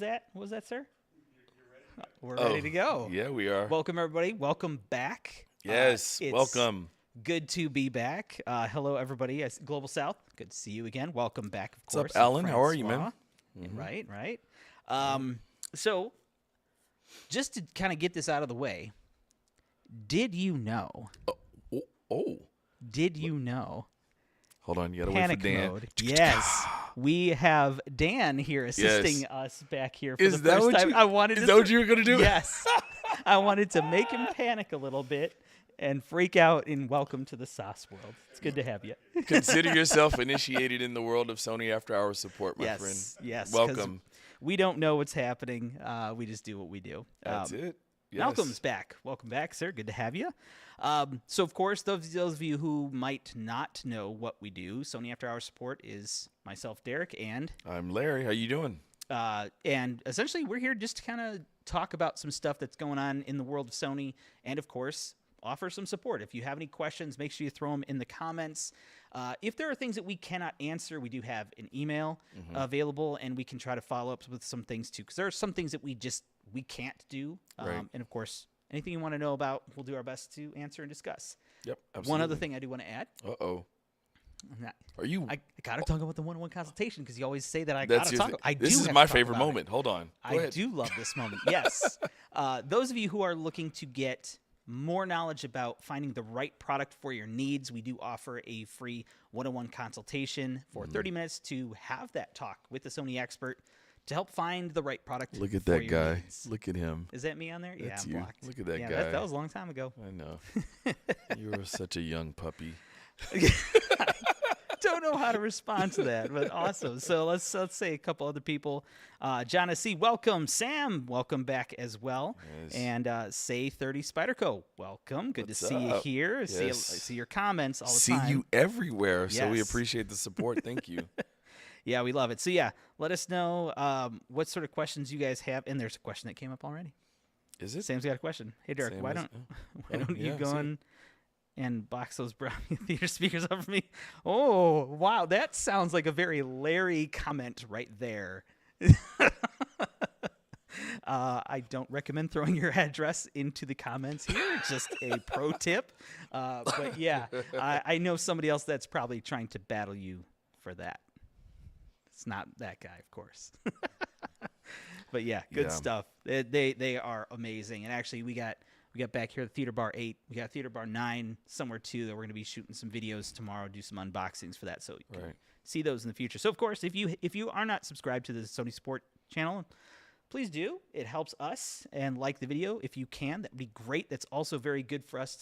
that? What was that, sir? We're ready to go. Yeah, we are. Welcome, everybody. Welcome back. Yes, welcome. Good to be back. Hello, everybody. Global South. Good to see you again. Welcome back, of course. What's up, Alan? How are you, man? Right. So, just to kind of get this out of the way, did you know? Did you know? Hold on, you gotta Panic wait for Dan. mode. Yes, we have Dan here assisting us back here for the Is that first what time. you? I wanted Is to that what you were gonna do? Yes, I wanted to make him panic a little bit and freak out. And welcome to the sauce world. It's good to have you. Consider yourself initiated in the world of Sony After Hours support, my friend. Yes. 'Cause Welcome. We don't know what's happening. We just do what we do. That's it. Yes. Malcolm's back. Welcome back, sir. Good to have you. So, of course, those of you who might not know what we do, Sony After Hours Support is myself, Derek, and I'm Larry. How you doing? and essentially we're here just to kind of talk about some stuff that's going on in the world of Sony, and of course, offer some support. If you have any questions, make sure you throw them in the comments. If there are things that we cannot answer, we do have an email available, and we can try to follow up with some things too, because there are some things that we can't do. Right. And of course, anything you want to know about, we'll do our best to answer and discuss. Yep. Absolutely. One other thing I do want to add. Are you? I got to talk about the one-on-one consultation because you always say that I That's got to your talk. thing. This is my favorite moment. Hold on. Go I ahead. do love this moment. Yes. Those of you who are looking to get more knowledge about finding the right product for your needs, we do offer a free one-on-one consultation for 30 minutes to have that talk with the Sony expert to help find the right product. Look at for that your guy. needs. Look at him. Is that me on there? That's yeah, I'm you. blocked. Look at that yeah, guy. That was a long time ago. I know. You were such a young puppy. Don't know how to respond to that, but awesome. So let's say a couple other people. John C, welcome. Sam, welcome back as well. Yes. And Say 30 Spyderco, welcome. Good What's to see you up? here. Yes. See your comments all the See time. you everywhere. So we Yes. appreciate the support. Thank you. Yeah, we love it. So yeah, let us know what sort of questions you guys have. And there's a question that came up already. Is it? Sam's got a question. Hey Derek, Sam why is- don't you yeah, go see in and box those Brownie Theater speakers up for me? Oh, wow. That sounds like a very Larry comment right there. I don't recommend throwing your address into the comments here. Just a pro tip. But yeah, I know somebody else that's probably trying to battle you for that. It's not that guy, of course. But yeah, good Yeah. stuff. They are amazing. And actually, we got back here at Theater Bar 8. We got Theater Bar 9 somewhere too that we're going to be shooting some videos tomorrow, do some unboxings for that, so you can Right. see those in the future. So of course, if you are not subscribed to the Sony Support channel, please do. It helps us, and like the video if you can. That would be great. That's also very good for us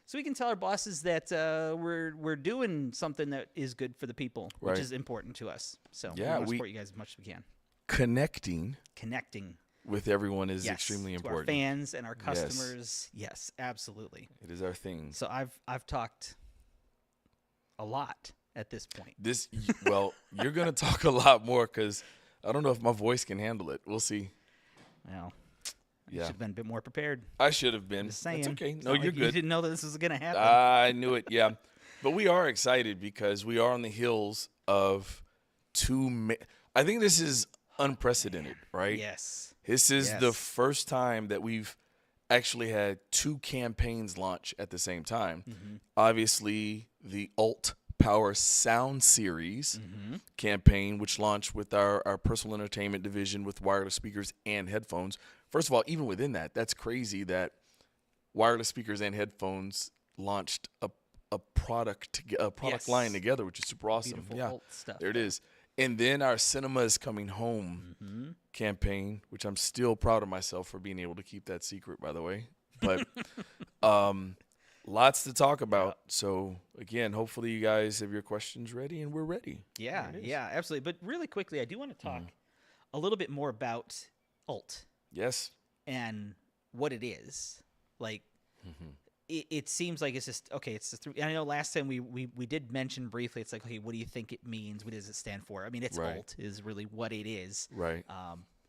so we can tell our bosses that we're doing something that is good for the people, which Right. is important to us. So Yeah, we want to we- support you guys as much as we can. Connecting Connecting with everyone is yes, extremely to important. our fans and our customers. Yes, absolutely. It is our thing. So I've talked a lot at this point. Well, you're gonna talk a lot more because I don't know if my voice can handle it. We'll see. Well, you Yeah, should have been a bit more prepared. I should have been. Just saying. That's okay. It's No, not you're like You good. didn't know that this was going to happen. I knew it. Yeah, but we are excited because we are on the heels of I think this is unprecedented, right? Yes. This is the Yes. first time that we've actually had two campaigns launch at the same time. Obviously, the Alt Power Sound Series campaign, which launched with our personal entertainment division with wireless speakers and headphones. First of all, even within that, that's crazy that wireless speakers and headphones launched a product Yes. line together, which is super awesome. Beautiful Yeah, alt stuff. there it is. And then our Cinema is Coming Home campaign, which I'm still proud of myself for being able to keep that secret, by the way. But lots to talk about. So, again, hopefully you guys have your questions ready, and we're ready. Yeah, There it is. yeah, absolutely. But really quickly, I do want to talk a little bit more about alt Yes. and what it is. Like, it seems like it's just okay. It's just. I know last time we did mention briefly. It's like, okay, what do you think it means? What does it stand for? I mean, it's Right. alt is really what it is. Right.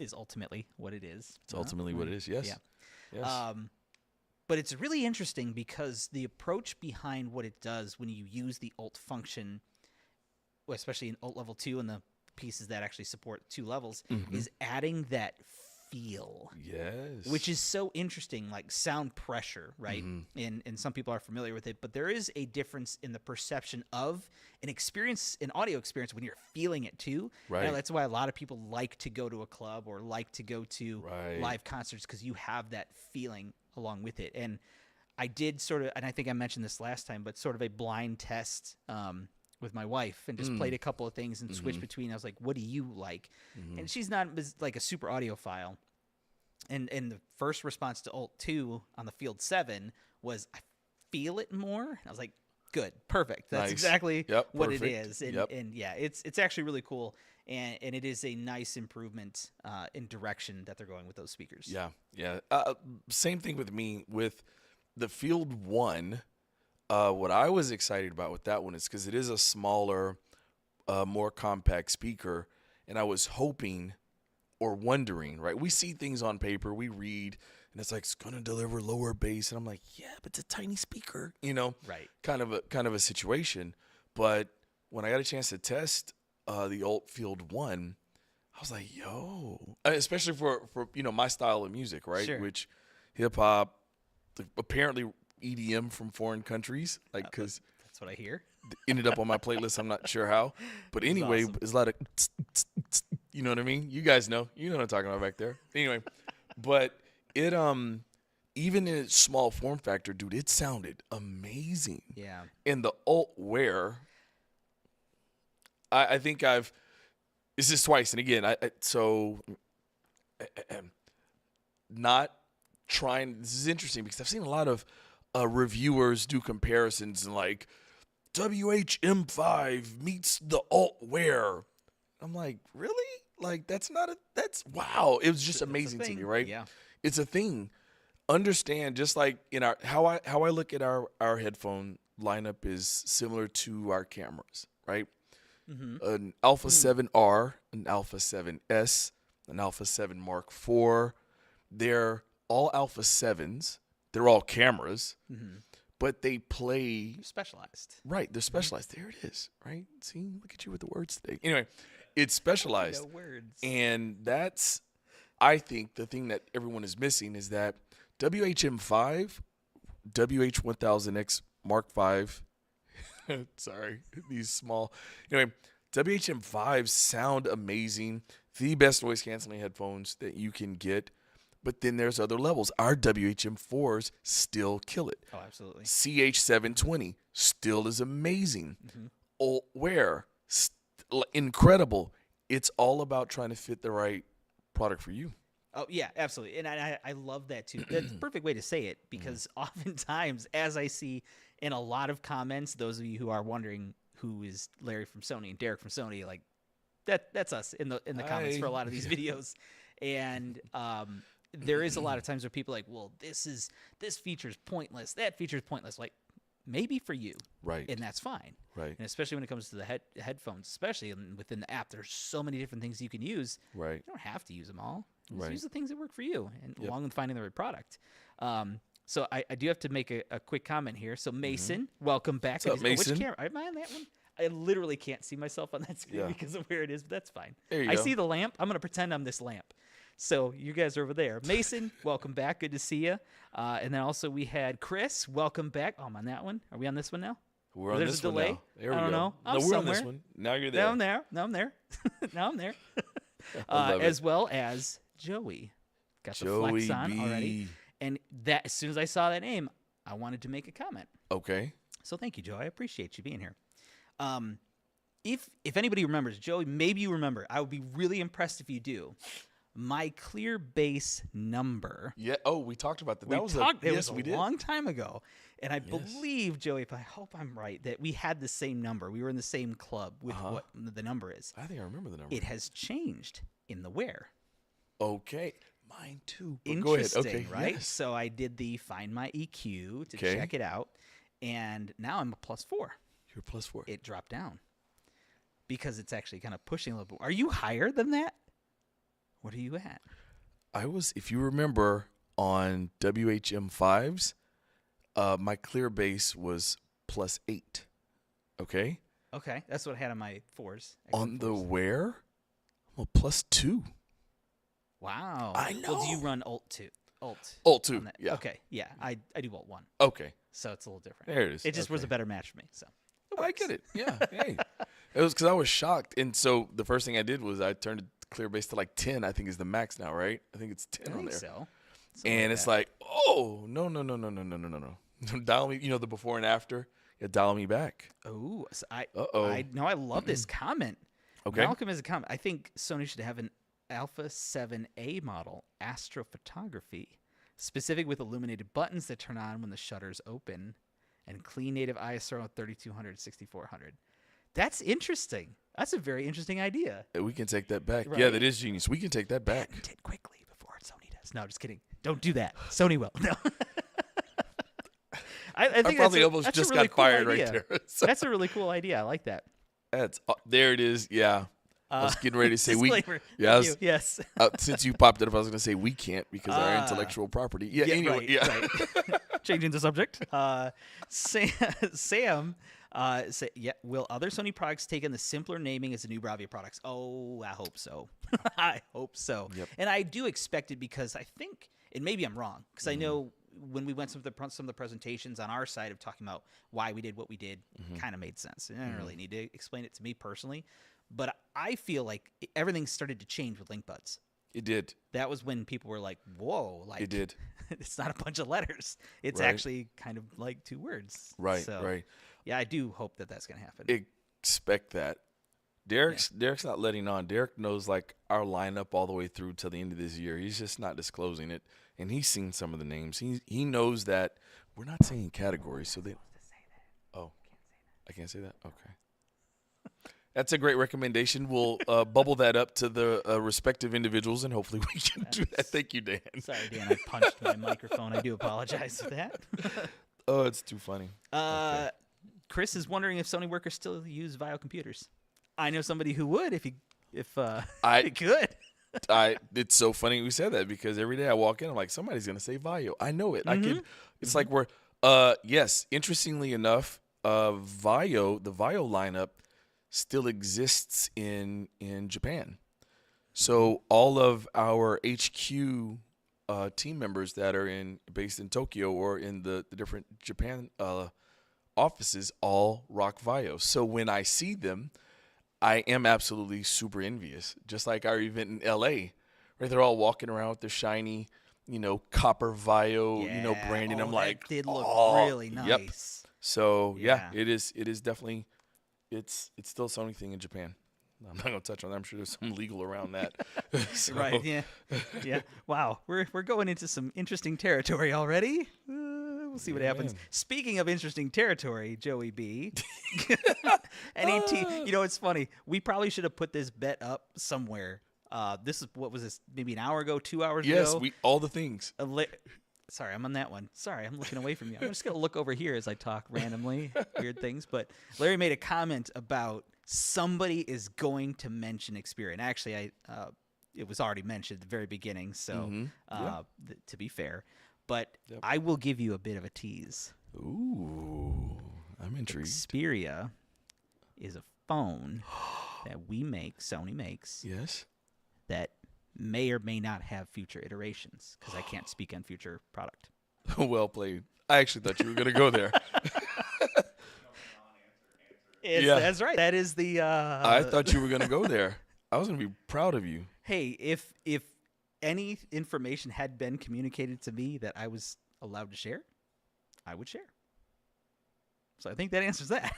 Is ultimately what it is. It's ultimately what it is. Yes. Yeah. Yes. But it's really interesting because the approach behind what it does when you use the alt function, especially in alt level 2 and the pieces that actually support 2 levels, Mm-hmm. is adding that feel, Yes. which is so interesting, like sound pressure, right? Mm-hmm. And some people are familiar with it, but there is a difference in the perception of an audio experience when you're feeling it too. Right. And that's why a lot of people like to go to a club or like to go to Right. live concerts, because you have that feeling along with it. And I did sort of, and I think I mentioned this last time, but sort of a blind test with my wife, and just played a couple of things and switched between. I was like, what do you like? And she's not like a super audiophile. And the first response to Alt 2 on the Field 7 was, I feel it more. And I was like, good, perfect. That's Nice. exactly Yep, what perfect. it is. And, Yep. and yeah, it's actually really cool. And it is a nice improvement in direction that they're going with those speakers. Yeah, yeah. Same thing with me with the Field 1. What I was excited about with that one is because it is a smaller, more compact speaker, and I was hoping or wondering, right? We see things on paper, we read, and it's like it's gonna deliver lower bass, and I'm like, yeah, but it's a tiny speaker, Right. kind of a situation. But when I got a chance to test the Alt Field 1, I was like, yo, especially for my style of music, right? Sure. Which hip hop, apparently EDM from foreign countries, like because That's what I hear. ended up on my playlist. I'm not sure how, but anyway, awesome. it's a lot of, you know what I mean? You guys know, what I'm talking about back there. Anyway, but it even in its small form factor, dude, it sounded amazing. Yeah. And the Alt Wear, I think this is twice, and again, not trying. This is interesting because I've seen a lot of reviewers do comparisons and like WHM5 meets the Alt Wear. I'm like, really? Like that's wow. It was just amazing to me, right? Yeah. It's a thing. Understand, just like in our how I look at our headphone lineup is similar to our cameras, right? An Alpha 7R, an Alpha 7S, an Alpha 7 Mark IV. They're all Alpha 7s. They're all cameras, but they play Specialized. right. They're specialized. There it is, right? See, look at you with the words today. Anyway, it's specialized. No words. And that's, I think, the thing that everyone is missing is that WHM5, WH1000X Mark V, sorry, these small. Anyway, WHM5s sound amazing. The best noise canceling headphones that you can get. But then there's other levels. Our WHM4s still kill it. Oh, absolutely. CH720 still is amazing. Alt Wear, incredible. It's all about trying to fit the right product for you. Oh, yeah, absolutely. And I love that, too. That's the perfect way to say it, because oftentimes, as I see in a lot of comments, those of you who are wondering who is Larry from Sony and Derek from Sony, like, that's us in the comments for a lot of these videos. And there is a lot of times where people are like, well, this feature is pointless. That feature is pointless. Like, maybe for you. Right. And that's fine. Right. And especially when it comes to the headphones, especially within the app, there's so many different things you can use. Right. You don't have to use them all. Just Right. use the things that work for you, and along with finding the right product. So I do have to make a quick comment here. So Mason, welcome back. What's up, Mason? Which camera? Am I on that one? I literally can't see myself on that screen Yeah. because of where it is, but that's fine. There you I go. see the lamp. I'm going to pretend I'm this lamp. So you guys are over there. Mason, welcome back. Good to see you. And then also we had Chris. Welcome back. Oh, I'm on that one. Are we on this one now? We're on There's this a one delay? now. There we I don't go. know. No, I'm we're on this somewhere. one. Now you're there. Now I'm there. Now I'm there. Now I'm there. I love it. As well as Joey. Got the flex Joey on already. B. And that, as soon as I saw that name, I wanted to make a comment. Okay. So thank you, Joe. I appreciate you being here. If anybody remembers, Joey, maybe you remember. I would be really impressed if you do. My clear bass number. Yeah. Oh, we talked about that. It was was we a did. long time ago. And I believe, Joey, if I hope I'm right, that we had the same number. We were in the same club with what the number is. I think I remember the number. It has changed in the wear. Okay. Mine too. But go ahead. Interesting, Okay. right? Yes. So I did the Find My EQ to Okay. check it out, and now I'm a +4. You're +4. It dropped down because it's actually kind of pushing a little bit. Are you higher than that? What are you at? I was, if you remember, on WHM5s, my clear bass was +8. Okay. Okay, that's what I had on my 4s. On the Wear, Well, +2. Wow. I Well, do you know. run Alt 2? Alt. Alt on 2. that? Yeah. Okay. Yeah. I do Alt 1. Okay. So it's a little different. There it is. It just was a Okay. better match for me. So it I works. get it. Yeah. Hey. It was because I was shocked. And so the first thing I did was I turned the clear base to like 10, I think is the max now, right? I think it's 10 I on think there. so. Something And it's that. like, oh, no. Dial me, the before and after. Yeah, dial me back. Oh, so Uh-oh. I know. I love this comment. Okay. Malcolm has a comment. I think Sony should have an Alpha 7A model astrophotography, specific with illuminated buttons that turn on when the shutters open, and clean native ISO 3200, 6400. That's interesting. That's a very interesting idea. We can take that back. Right. Yeah, that is genius. We can take that back. Patent it quickly before Sony does. No, just kidding. Don't do that. Sony will. No. I think probably that's almost that's just a really got cool fired idea. right there. So That's a really cool idea. I like that. that's there it is. Yeah. I was getting ready to say we. Disclaimer. Yeah, Thank you. Yes. Since you popped it up, I was going to say we can't because our Ah. intellectual property. Yeah. Anyway. right, Yeah. right. Changing the subject. Sam will other Sony products take in the simpler naming as the new Bravia products? Oh, I hope so. I hope so. Yep. And I do expect it because I think, and maybe I'm wrong, because I know when we went some of the presentations on our side of talking about why we did what we did, kind of made sense. And I don't really need to explain it to me personally, but I feel like everything started to change with Link Buds. It did. That was when people were like, "Whoa!" Like It did. it's not a bunch of letters. It's Right. actually kind of like 2 words. Right. So, Right. yeah, I do hope that that's going to happen. Expect that. Derek's not letting on. Derek knows like our lineup all the way through till the end of this year. He's just not disclosing it, and he's seen some of the names. He knows that we're not saying categories, so they. Oh, I can't say that. Okay. That's a great recommendation. We'll bubble that up to the respective individuals, and hopefully we can do that. Thank you, Dan. Sorry, Dan, I punched my microphone. I do apologize for that. Oh, it's too funny. Okay. Chris is wondering if Sony workers still use VAIO computers. I know somebody who would if he could. It's so funny we said that because every day I walk in, I'm like, somebody's gonna say VAIO. I know it. I can. It's like we're. Yes. Interestingly enough, the VAIO lineup still exists in Japan. So all of our HQ team members that are based in Tokyo or in the different Japan offices all rock VAIO. So when I see them, I am absolutely super envious. Just like our event in LA, right? They're all walking around with their shiny, copper VAIO, branding. I'm like, that did look really nice. Yep. So Yeah. it is definitely, it's still a Sony thing in Japan. I'm not gonna touch on that. I'm sure there's some legal around that. So, Right. Yeah. Yeah. Wow. We're going into some interesting territory already. We'll see what happens. man. Speaking of interesting territory, Joey B. It's funny. We probably should have put this bet up somewhere. This is what was this? Maybe an hour ago, 2 hours Yes, ago. all the things. Sorry, I'm on that one. Sorry, I'm looking away from you. I'm just going to look over here as I talk randomly, weird things. But Larry made a comment about somebody is going to mention Xperia. And actually, it was already mentioned at the very beginning, so to be fair. But I will give you a bit of a tease. Ooh, I'm intrigued. Xperia is a phone that Sony makes, Yes. that may or may not have future iterations, because I can't speak on future product. Well played. I actually thought you were gonna go there. Yeah, that's right. That is the. I thought you were gonna go there. I was gonna be proud of you. Hey, if any information had been communicated to me that I was allowed to share, I would share. So I think that answers that.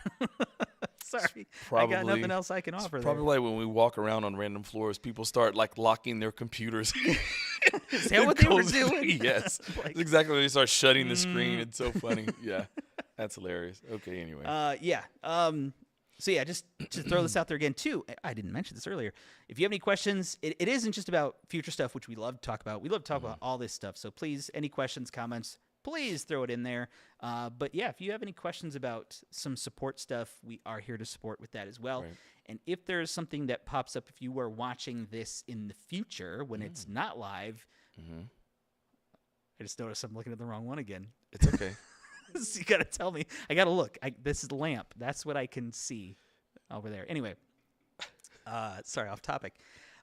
Sorry, I got nothing else I can offer. Probably like when we walk around on random floors, people start like locking their computers. Is that what they were doing? Yes, Like, that's exactly when they start shutting the screen. It's so funny. Yeah, that's hilarious. Okay, anyway. So yeah, just to throw this out there again too, I didn't mention this earlier. If you have any questions, it isn't just about future stuff, which we love to talk about. We love to talk about all this stuff. So please, any questions, comments, please throw it in there. But yeah, if you have any questions about some support stuff, we are here to support with that as well. Right. And if there's something that pops up, if you are watching this in the future when it's not live, I just noticed I'm looking at the wrong one again. It's okay. So you got to tell me. I got to look. This is the lamp. That's what I can see over there. Anyway, sorry, off topic.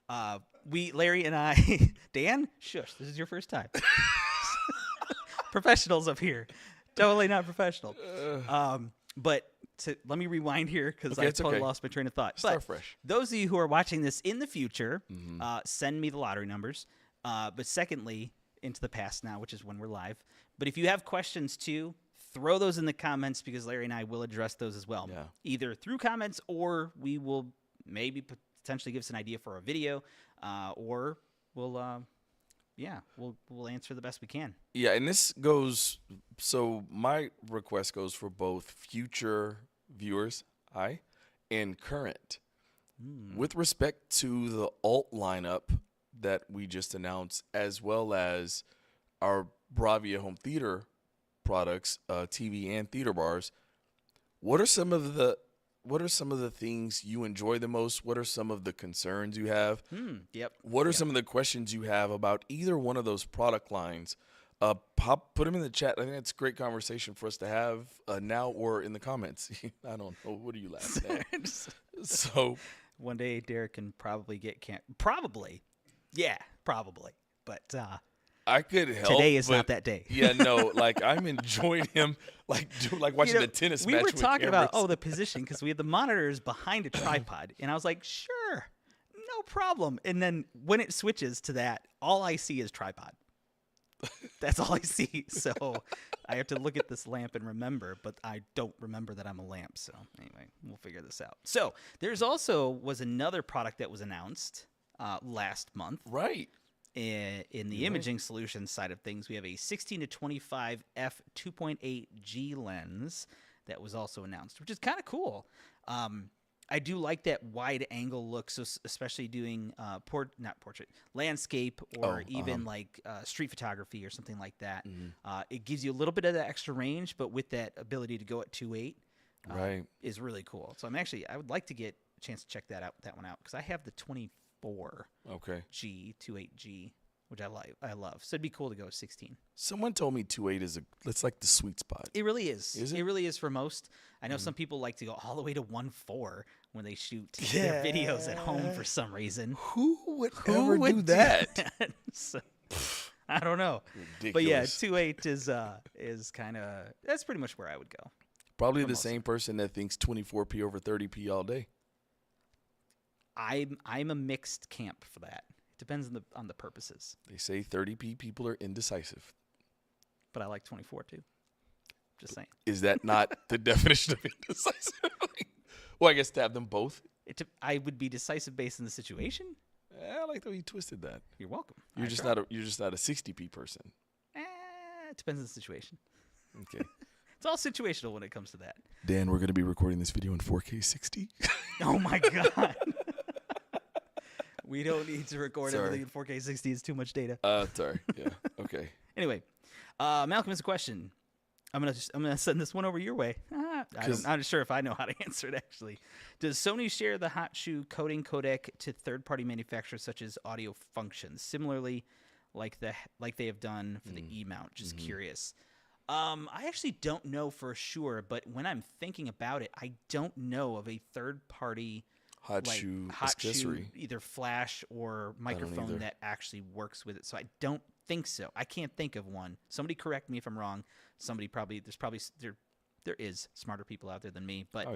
Larry and I, Dan, shush, this is your first time. Professionals up here. Totally not professional. But let me rewind here because I totally lost my train of thought. Start fresh. Those of you who are watching this in the future, send me the lottery numbers. But secondly, into the past now, which is when we're live. But if you have questions too, throw those in the comments because Larry and I will address those as well. Yeah. Either through comments or we will maybe potentially give us an idea for a video, or we'll answer the best we can. Yeah, and this goes. So my request goes for both future viewers, and current. With respect to the alt lineup that we just announced, as well as our Bravia home theater products, TV and theater bars. What are some of the things you enjoy the most? What are some of the concerns you have? Yep. What are some of the questions you have about either one of those product lines? Put them in the chat. I think it's a great conversation for us to have now or in the comments. I don't know. What are you laughing at? So one day Derek can probably get probably. Yeah, probably. But I could help. Today is not that day. Yeah, no. Like I'm enjoying him, like watching the tennis match. We were with talking cameras. about the position because we had the monitors behind a tripod, and I was like, sure, no problem. And then when it switches to that, all I see is tripod. That's all I see. So I have to look at this lamp and remember, but I don't remember that I'm a lamp. So anyway, we'll figure this out. So there's was another product that was announced last month. Right. In the imaging solutions side of things, we have a 16 to 25 f 2.8 G lens that was also announced, which is kind of cool. I do like that wide angle look, so especially doing landscape or even like street photography or something like that. It gives you a little bit of that extra range, but with that ability to go at 2.8, is really cool. So I would like to get a chance to check that one out because I have the 24 G 2.8G, which I love. So it'd be cool to go with 16. Someone told me 2.8 it's like the sweet spot. It really is. Is it? It really is for most. I know some people like to go all the way to 1.4 when they shoot their videos at home for some reason. Who would ever do that? So, I don't know. Ridiculous. But yeah, 2.8 is kind of that's pretty much where I would go. Probably the same person that thinks 24p over 30p all day. I'm a mixed camp for that. It depends on the purposes. They say 30p people are indecisive. But I like 24 too. Just saying. Is that not the definition of indecisive? Well, I guess to have them both. I would be decisive based on the situation. I like the way you twisted that. You're welcome. You're just not a 60p person. It depends on the situation. Okay. It's all situational when it comes to that. Dan, we're going to be recording this video in 4K 60. Oh my God. We don't need to record everything in 4K 60. It's too much data. Sorry. Yeah. Okay. Anyway, Malcolm has a question. I'm gonna send this one over your way. I'm not sure if I know how to answer it actually. Does Sony share the hot shoe coding codec to third-party manufacturers such as Audio Functions, similarly, like they have done for the E-mount? Just curious. I actually don't know for sure, but when I'm thinking about it, I don't know of a third-party hot shoe accessory, either flash or microphone that actually works with it. So I don't think so. I can't think of one. Somebody correct me if I'm wrong. There is smarter people out there than me, but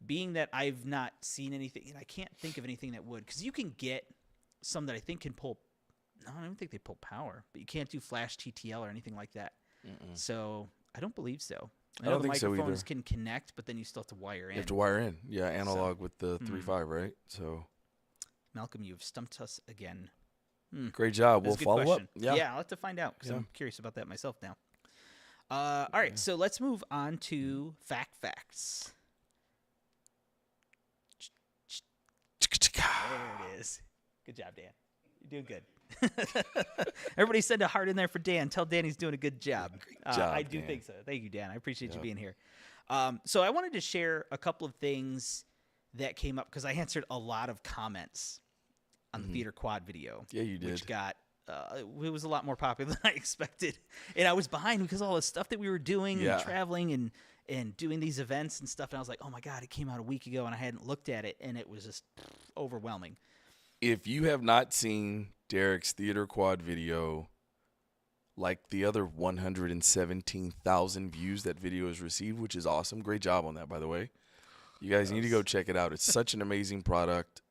being that I've not seen anything, and I can't think of anything that would, because you can get some that I think can pull. No, I don't think they pull power, but you can't do flash TTL or anything like that. So I don't believe so. I don't think so either. Microphones can connect, but then you still have to wire in. You have to wire in, analog with the 3.5, right? So, Malcolm, you've stumped us again. Great job. We'll follow question. up. Yeah, I'll have to find out because I'm curious about that myself now. All right, so let's move on to facts. There it is. Good job, Dan. You're doing good. Everybody send a heart in there for Dan. Tell Dan he's doing a good job. Great job, I do think so. Thank you, Dan. I appreciate you being here. So I wanted to share a couple of things that came up because I answered a lot of comments on the Theater Quad video. Yeah, you did. Which got it was a lot more popular than I expected, and I was behind because of all the stuff that we were doing and traveling and doing these events and stuff. And I was like, oh my God, it came out a week ago and I hadn't looked at it, and it was just overwhelming. If you have not seen Derek's Theater Quad video, like the other 117,000 views that video has received, which is awesome. Great job on that, by the way. You guys need to go check it out. It's such an amazing product.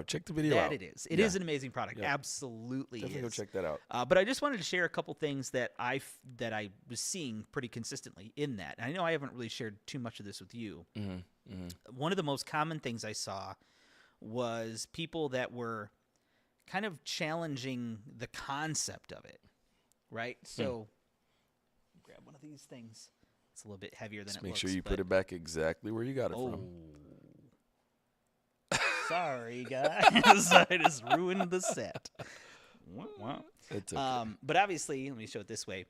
Check the video out. It is. It is an amazing product. Yeah. Absolutely Definitely go is. check that out. But I just wanted to share a couple things that I was seeing pretty consistently in that. And I know I haven't really shared too much of this with you. One of the most common things I saw was people that were kind of challenging the concept of it, right? So grab one of these things. It's a little bit heavier than Just it make looks. sure you put it back exactly where you got it from. Sorry, guys. I just ruined the set. Wow. It's okay. But obviously, let me show it this way.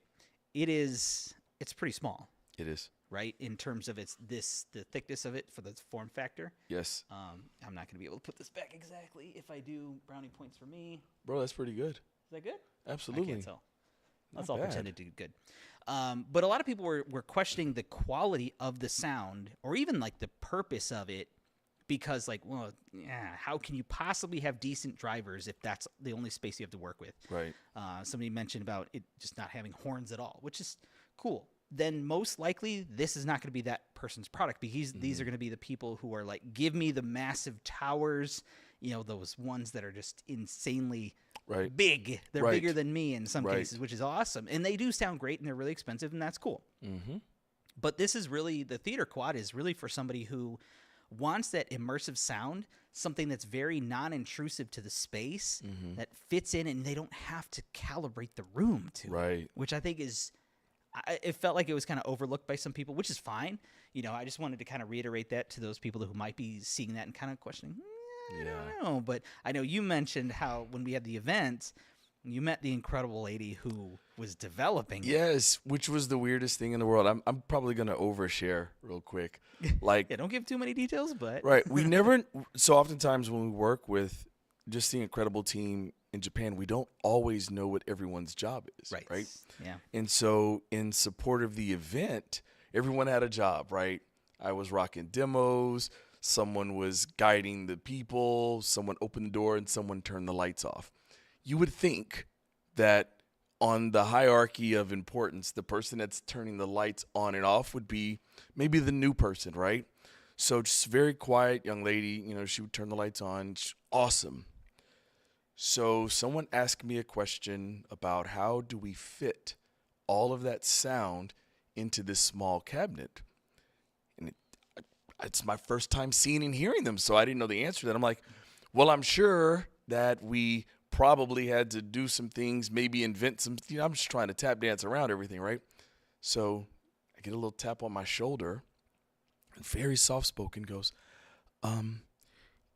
It's pretty small, It is. right? In terms of the thickness of it for the form factor. Yes. I'm not going to be able to put this back exactly. If I do, brownie points for me. Bro, that's pretty good. Is that good? Absolutely. I can't tell. Let's Not all bad. pretend to do good. But a lot of people were questioning the quality of the sound or even like the purpose of it because like, well, yeah, how can you possibly have decent drivers if that's the only space you have to work with? Right. Somebody mentioned about it just not having horns at all, which is cool. Then most likely this is not going to be that person's product because these are going to be the people who are like, give me the massive towers, those ones that are just insanely big. They're bigger than me in some cases, which is awesome. And they do sound great and they're really expensive and that's cool. But this is really, the Theater Quad is really for somebody who wants that immersive sound, something that's very non-intrusive to the space that fits in and they don't have to calibrate the room to. Right. Which I think is, it felt like it was kind of overlooked by some people, which is fine. I just wanted to kind of reiterate that to those people who might be seeing that and kind of questioning, I don't know. But I know you mentioned how when we had the event, you met the incredible lady who was developing it. Yes, which was the weirdest thing in the world. I'm probably going to overshare real quick. Like, Yeah, don't give too many details, but. right. We never, so oftentimes when we work with just the incredible team in Japan, we don't always know what everyone's job is. Right. Yeah. And so in support of the event, everyone had a job, right? I was rocking demos. Someone was guiding the people. Someone opened the door and someone turned the lights off. You would think that on the hierarchy of importance, the person that's turning the lights on and off would be maybe the new person, right? So just very quiet young lady, she would turn the lights on. Awesome. So someone asked me a question about how do we fit all of that sound into this small cabinet? And it's my first time seeing and hearing them, so I didn't know the answer to that. I'm like, well, I'm sure that we probably had to do some things, maybe invent some, I'm just trying to tap dance around everything, right? So I get a little tap on my shoulder, and very soft-spoken goes,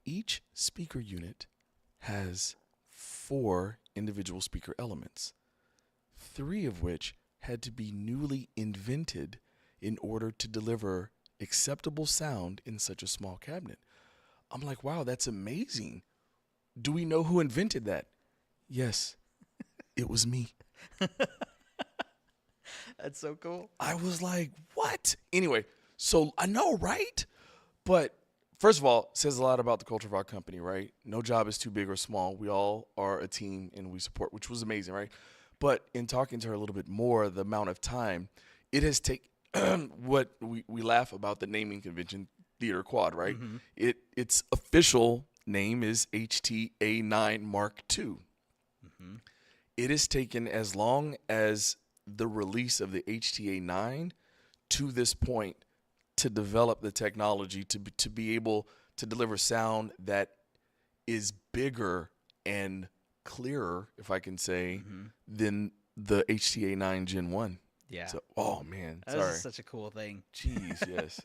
each speaker unit has 4 individual speaker elements, 3 of which had to be newly invented in order to deliver acceptable sound in such a small cabinet. I'm like, wow, that's amazing. Do we know who invented that? Yes, it was me. That's so cool. I was like, what? Anyway, so I know, right? But first of all, it says a lot about the culture of our company, right? No job is too big or small. We all are a team and we support, which was amazing, right? But in talking to her a little bit more, the amount of time it has taken, what we laugh about the naming convention, Theater Quad, right? Its official name is HTA9 Mark II. It has taken as long as the release of the HTA9 to this point to develop the technology to be able to deliver sound that is bigger and clearer, if I can say, than the HTA9 Gen 1. Yeah. So, oh, man. That Sorry. is such a cool thing. Jeez, yes.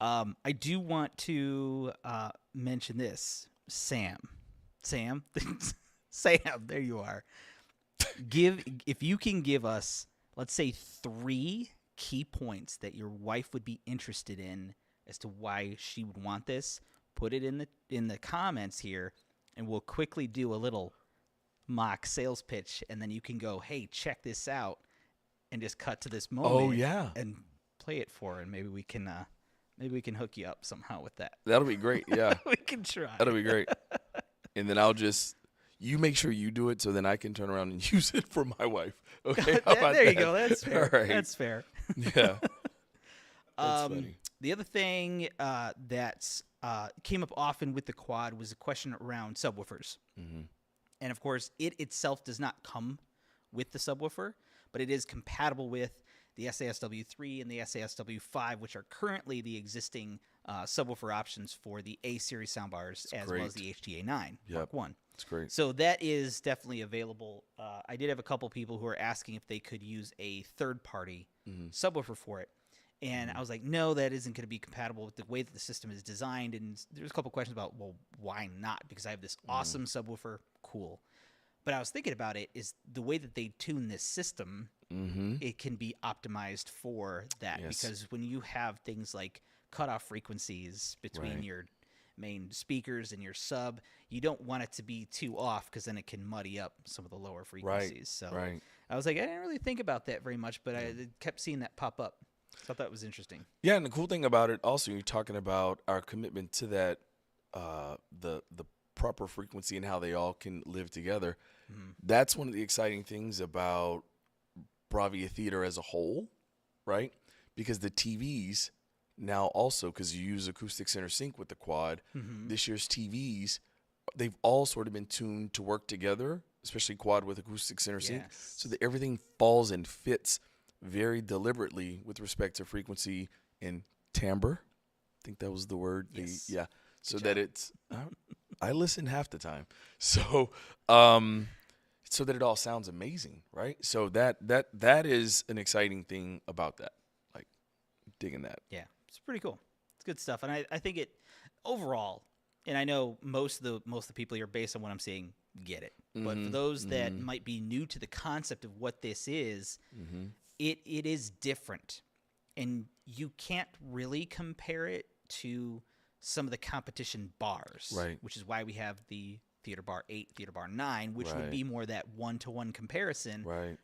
I do want to mention this. Sam, Sam, there you are. If you can give us, let's say, 3 key points that your wife would be interested in as to why she would want this, put it in the comments here, and we'll quickly do a little mock sales pitch, and then you can go, hey, check this out, and just cut to this moment. Oh, yeah. And play it for her, and maybe we can hook you up somehow with that. That'll be great. Yeah. We can try. That'll be great. and then you make sure you do it so then I can turn around and use it for my wife. Okay, how about there that? you go. That's fair. All right. That's fair. Yeah. That's funny. The other thing that came up often with the quad was a question around subwoofers. Mm-hmm. And of course, it itself does not come with the subwoofer, but it is compatible with the SASW3 and the SASW5, which are currently the existing subwoofer options for the A series soundbars, as well as the HDA9 Mark 1. That's great. So that is definitely available. I did have a couple people who were asking if they could use a third-party subwoofer for it. And I was like, no, that isn't going to be compatible with the way that the system is designed. And there's a couple questions about, well, why not? Because I have this awesome subwoofer. Cool. But I was thinking about it is the way that they tune this system, it can be optimized for that. Yes. Because when you have things like cutoff frequencies between your main speakers and your sub, you don't want it to be too off because then it can muddy up some of the lower frequencies. So I was like, I didn't really think about that very much, but I kept seeing that pop up. I thought that was interesting. Yeah, and the cool thing about it also, you're talking about our commitment to that, the proper frequency and how they all can live together. That's one of the exciting things about Bravia Theater as a whole, right? Because the TVs now also, because you use acoustic center sync with the quad, this year's TVs, they've all sort of been tuned to work together, especially quad with acoustic center sync, so that everything falls and fits very deliberately with respect to frequency and timbre. I think that was the word. Yes. So that it's, I listen half the time. So, so that it all sounds amazing, right? So that is an exciting thing about that. Like, digging that. Yeah, it's pretty cool. It's good stuff, and I think it overall. And I know most of the people here, based on what I'm seeing, get it. But for those that might be new to the concept of what this is, it is different, and you can't really compare it to some of the competition bars, right? Which is why we have the Theater Bar 8, Theater Bar 9, which would be more that one-to-one comparison, right?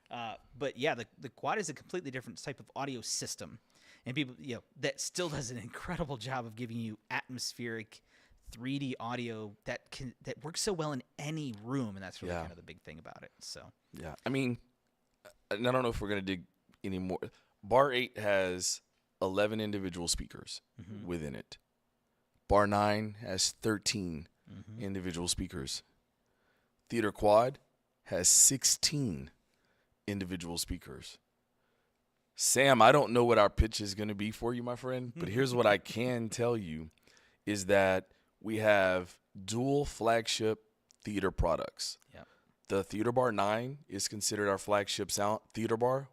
But yeah, the quad is a completely different type of audio system, and people, that still does an incredible job of giving you atmospheric 3D audio that works so well in any room, and that's really kind of the big thing about it. So yeah, I mean, and I don't know if we're gonna dig any more. Bar 8 has 11 individual speakers within it. Bar 9 has 13 individual speakers. Theater Quad has 16 individual speakers. Sam, I don't know what our pitch is going to be for you, my friend, but here's what I can tell you is that we have dual flagship theater products. Yep. The Theater Bar 9 is considered our flagship sound theater bar.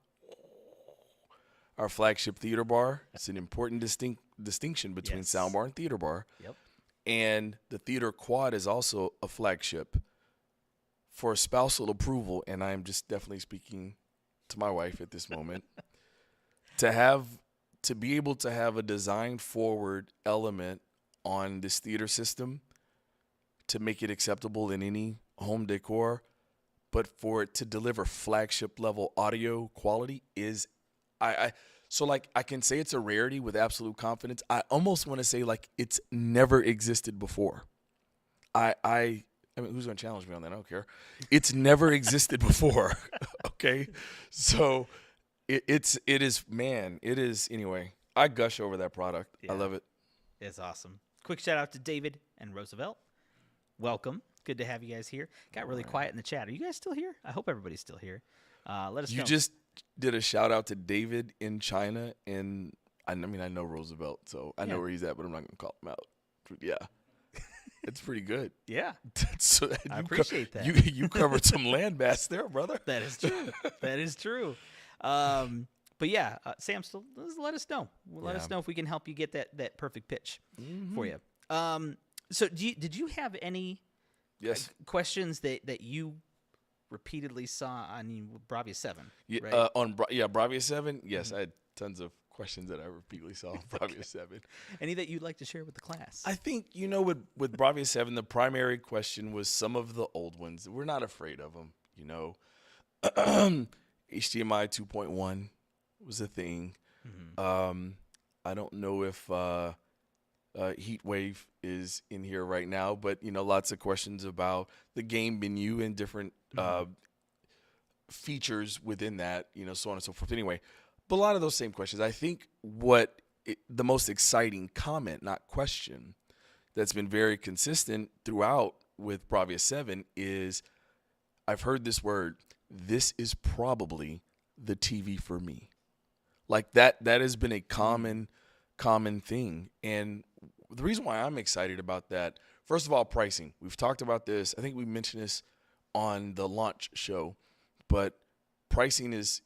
Our flagship theater bar. It's an important distinction between soundbar and theater bar. Yep. And the Theater Quad is also a flagship for spousal approval, and I am just definitely speaking to my wife at this moment. To be able to have a design forward element on this theater system to make it acceptable in any home decor, but for it to deliver flagship level audio quality is so like I can say it's a rarity with absolute confidence. I almost want to say like it's never existed before. I mean, who's gonna challenge me on that? I don't care. It's never existed before. Okay, so it is anyway. I gush over that product. Yeah. I love it. It's awesome. Quick shout out to David and Roosevelt. Welcome. Good to have you guys here. Got really quiet in the chat. Are you guys still here? I hope everybody's still here. Let us know. You just did a shout out to David in China, and I mean I know Roosevelt, so I know where he's at, but I'm not gonna call him out. Yeah, it's pretty good. Yeah, so I appreciate that. You covered some land mass there, brother. That is true. That is true. But yeah, Sam, still let us know. Let us know if we can help you get that perfect pitch for you. So did you have any questions that you repeatedly saw on Bravia 7? Yeah, right? Bravia 7. Yes, I had tons of questions that I repeatedly saw on Bravia 7. Any that you'd like to share with the class? I think with Bravia 7, the primary question was some of the old ones. We're not afraid of them. HDMI 2.1 was a thing. I don't know if Heat Wave is in here right now, but lots of questions about the game menu and different features within that, so on and so forth. Anyway, but a lot of those same questions. I think the most exciting comment, not question, that's been very consistent throughout with Bravia 7 is I've heard this word. This is probably the TV for me. Like that has been a common thing. And the reason why I'm excited about that, first of all, pricing. We've talked about this. I think we mentioned this on the launch show, but pricing is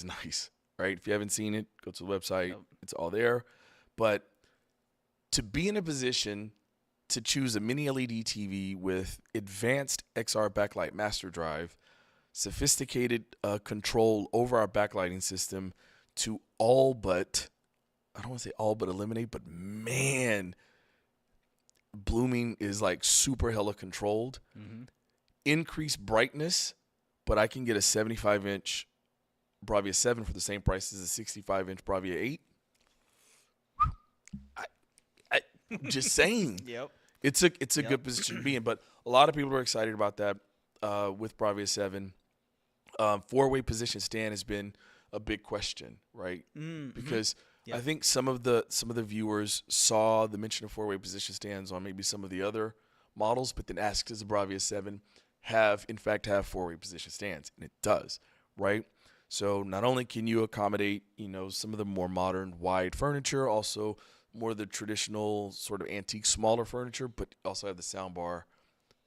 nice, right? If you haven't seen it, go to the website. Yep. It's all there. But to be in a position to choose a mini LED TV with advanced XR backlight master drive, sophisticated control over our backlighting system to all but, I don't want to say all but eliminate, but man, blooming is like super hella controlled. Mm-hmm. Increased brightness, but I can get a 75-inch Bravia 7 for the same price as a 65-inch Bravia 8. I just saying. Yep. It's a good position to be in, but a lot of people are excited about that with Bravia 7. Four-way position stand has been a big question, right? Mm-hmm. Because I think some of the viewers saw the mention of four-way position stands on maybe some of the other models, but then asked, does the Bravia 7 have four-way position stands? And it does, right? So not only can you accommodate, some of the more modern wide furniture, also more of the traditional sort of antique smaller furniture, but also have the sound bar,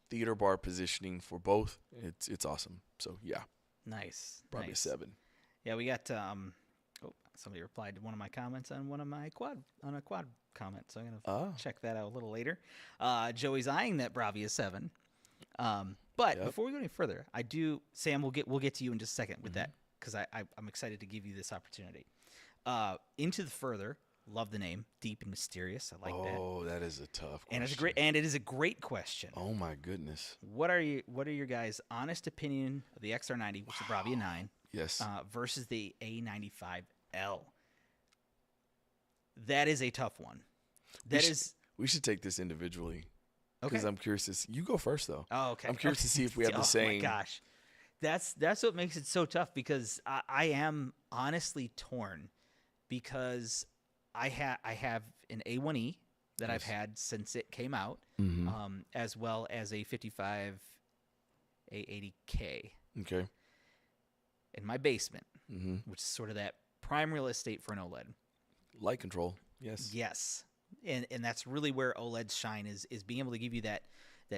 theater bar positioning for both. It's awesome. So yeah. Nice. Bravia 7. Yeah, we got somebody replied to one of my comments on a quad comment, so I'm gonna check that out a little later. Joey's eyeing that Bravia 7. But before we go any further, Sam, we'll get to you in just a second with that, because I'm excited to give you this opportunity. Into the Further, love the name, deep and mysterious. I like that. Oh, that is a tough question. And it is a great question. Oh my goodness. What are your guys' honest opinion of the XR90, which is the Bravia 9? Yes. Versus the A95L. That is a tough one. We should take this individually. Okay. Because I'm curious to see. You go first, though. Oh, okay. I'm curious to see if we have the same. Oh, my gosh. That's what makes it so tough, because I am honestly torn, because I have an A1E that I've had since it came out, as well as a 55 A80K. Okay. In my basement, which is sort of that prime real estate for an OLED. Light control, yes. Yes. And that's really where OLEDs shine, is being able to give you that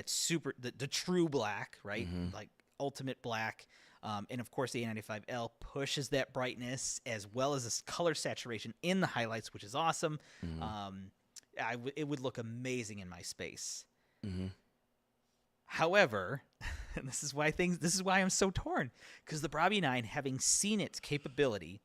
super, the true black, right? Like ultimate black. And of course, the A95L pushes that brightness as well as this color saturation in the highlights, which is awesome. It would look amazing in my space. However, and this is why I'm so torn, because the Bravia 9, having seen its capability,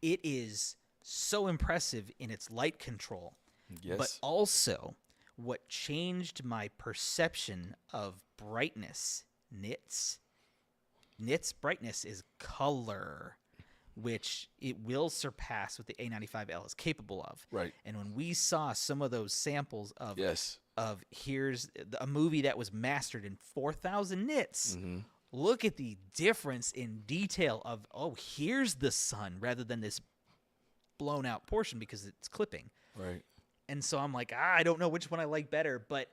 it is so impressive in its light control. Yes. But also, what changed my perception of brightness, nits brightness, is color, which it will surpass what the A95L is capable of. Right. And when we saw some of those samples of here's a movie that was mastered in 4,000 nits, look at the difference in detail of, here's the sun rather than this blown out portion because it's clipping. Right. And so I'm like, I don't know which one I like better, but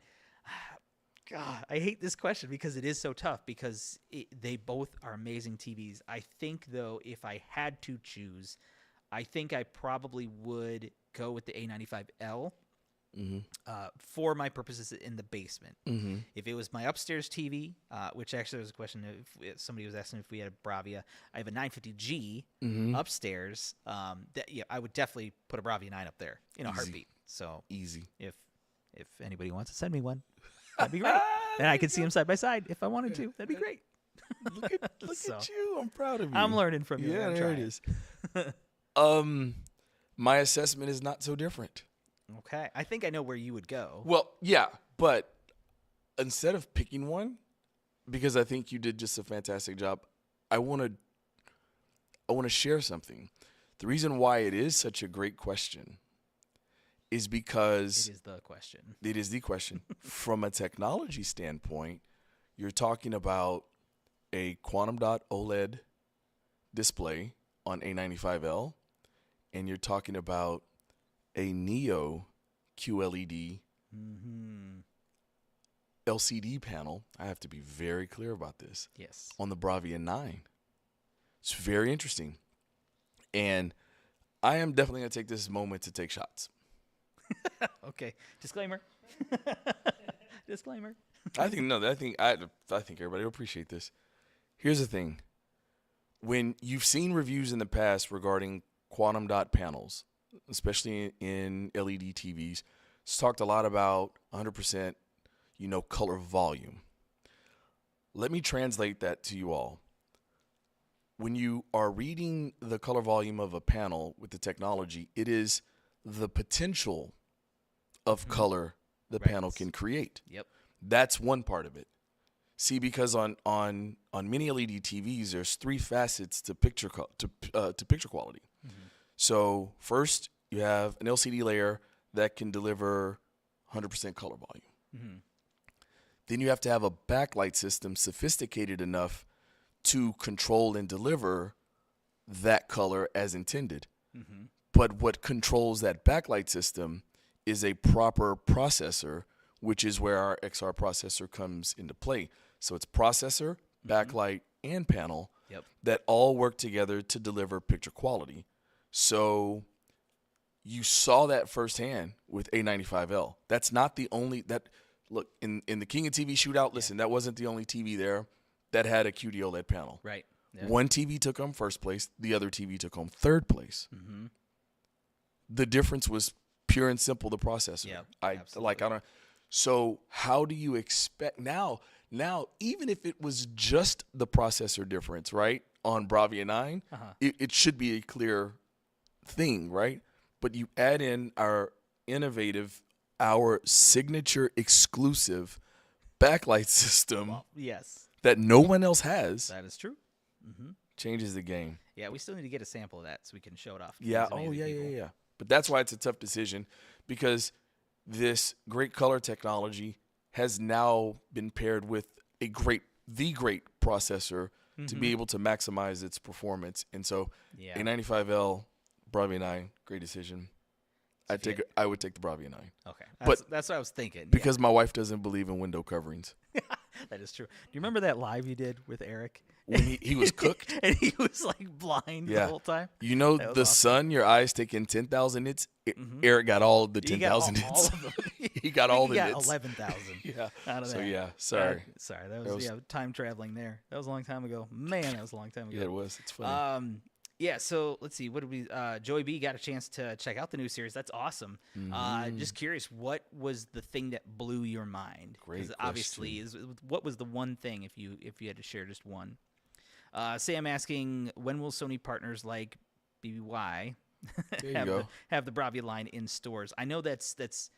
God, I hate this question because it is so tough, because they both are amazing TVs. I think, though, if I had to choose, I think I probably would go with the A95L for my purposes in the basement. If it was my upstairs TV, which actually was a question if somebody was asking if we had a Bravia. I have a 950G upstairs. I would definitely put a Bravia 9 up there in a heartbeat. So easy. If anybody wants to send me one, that'd be great. And I could see them side by side if I wanted to. That'd be great. Look at you. I'm proud of you. I'm learning from you. Yeah, there it is. My assessment is not so different. Okay. I think I know where you would go. Well, yeah, but instead of picking one, because I think you did just a fantastic job, I want to share something. The reason why it is such a great question is because It is the question. it is the question. From a technology standpoint, you're talking about a quantum dot OLED display on A95L, and you're talking about a Neo QLED LCD panel. I have to be very clear about this. Yes. On the Bravia 9. It's very interesting. And I am definitely going to take this moment to take shots. Okay. Disclaimer. Disclaimer. I think everybody will appreciate this. Here's the thing. When you've seen reviews in the past regarding quantum dot panels, especially in LED TVs, it's talked a lot about 100%, color volume. Let me translate that to you all. When you are reading the color volume of a panel with the technology, it is the potential of color the panel can create. Yep. That's one part of it. See, because on many LED TVs, there's three facets to picture quality. So first, you have an LCD layer that can deliver 100% color volume. Then you have to have a backlight system sophisticated enough to control and deliver that color as intended. But what controls that backlight system is a proper processor, which is where our XR processor comes into play. So it's processor, backlight, and panel that all work together to deliver picture quality. So you saw that firsthand with A95L. That's not the only look in the King of TV shootout. Listen, that wasn't the only TV there that had a QD-OLED panel. Right. Yeah. One TV took home first place. The other TV took home third place. The difference was pure and simple the processor. Yeah, I don't. So how do you expect now? Even if it was just the processor difference, right, on Bravia 9, it should be a clear thing, right? But you add in our innovative, our signature exclusive backlight system that no one else has. That is true. Changes the game. Yeah, we still need to get a sample of that so we can show it off. Yeah. Oh, yeah. But that's why it's a tough decision, because this great color technology has now been paired with the great processor to be able to maximize its performance. And so A95L, Bravia 9, great decision. I would take the Bravia 9. Okay. But that's what I was thinking. Because my wife doesn't believe in window coverings. That is true. Do you remember that live you did with Eric? When he was cooked? And he was like blind the whole time? You know the awesome. sun, your eyes take in 10,000 nits? Eric got all the 10,000 nits. He got all the nits. He got 11,000 out of that. So, sorry. That was time traveling there. That was a long time ago. Man, that was a long time ago. Yeah, it was. It's funny. Yeah, so let's see. What did we? Joey B got a chance to check out the new series. That's awesome. Just curious, what was the thing that blew your mind? Great question. Obviously, what was the one thing if you had to share just one? Sam asking, when will Sony partners like BBY have the Bravia line in stores? I know that's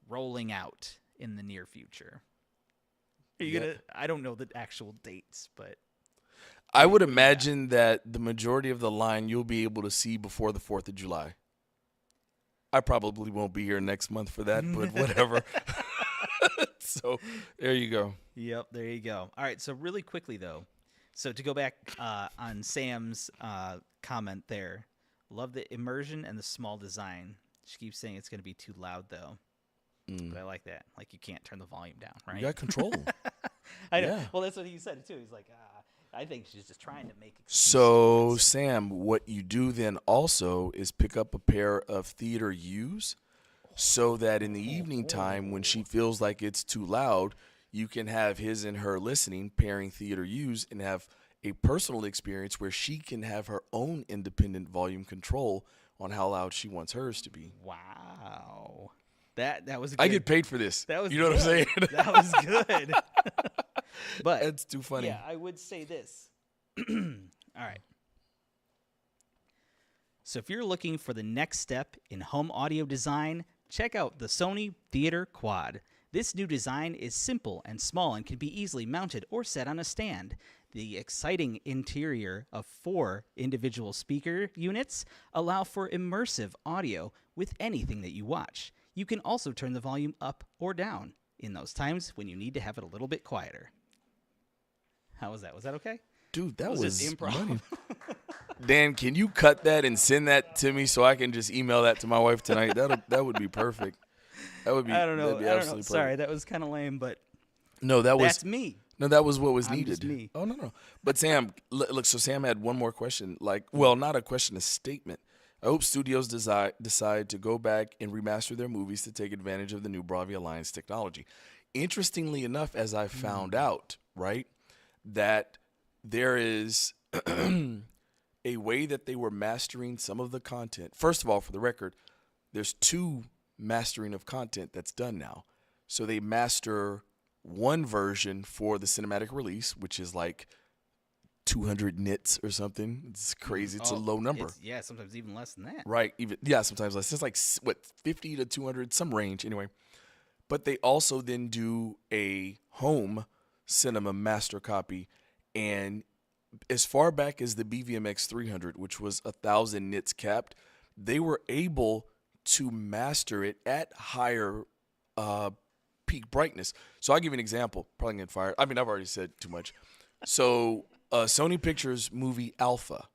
rolling out in the near future. Are you gonna? I don't know the actual dates, but. I would imagine that the majority of the line you'll be able to see before the 4th of July. I probably won't be here next month for that, but whatever. So there you go. Yep, there you go. All right, so really quickly, though. So to go back on Sam's comment there, love the immersion and the small design. She keeps saying it's going to be too loud, though. But I like that. Like, you can't turn the volume down, right? You got control. I know. Yeah. Well, that's what he said, too. He's like, I think she's just trying to make excuses. So, Sam, what you do then also is pick up a pair of theater U's so that in the evening time when she feels like it's too loud, you can have his and her listening, pairing theater U's, and have a personal experience where she can have her own independent volume control on how loud she wants hers to be. Wow. That was good. I get paid for this. That was you know good. what I'm saying? That was good. But that's too funny. Yeah, I would say this. All right. So if you're looking for the next step in home audio design, check out the Sony Theater Quad. This new design is simple and small and can be easily mounted or set on a stand. The exciting interior of 4 individual speaker units allow for immersive audio with anything that you watch. You can also turn the volume up or down in those times when you need to have it a little bit quieter. How was that? Was that okay? Dude, that was just improv. money. Dan, can you cut that and send that to me so I can just email that to my wife tonight? That would be perfect. That would be. I don't know. That'd be absolutely perfect. Sorry, that was kind of lame, but no, that's me. No, that was what was I'm needed. just me. Oh no. But Sam, look. So Sam had one more question. Well, not a question, a statement. I hope studios decide to go back and remaster their movies to take advantage of the new Bravia Alliance technology. Interestingly enough, as I found out, right, that there is a way that they were mastering some of the content. First of all, for the record, there's 2 mastering of content that's done now. So they master one version for the cinematic release, which is like 200 nits or something. It's crazy. It's a low number. Sometimes even less than that. Right. Sometimes less. It's like 50 to 200, some range anyway. But they also then do a home cinema master copy, and as far back as the BVMX 300, which was 1,000 nits capped, they were able to master it at higher peak brightness. So I'll give you an example. Probably get fired. I mean, I've already said too much. So Sony Pictures movie Alpha.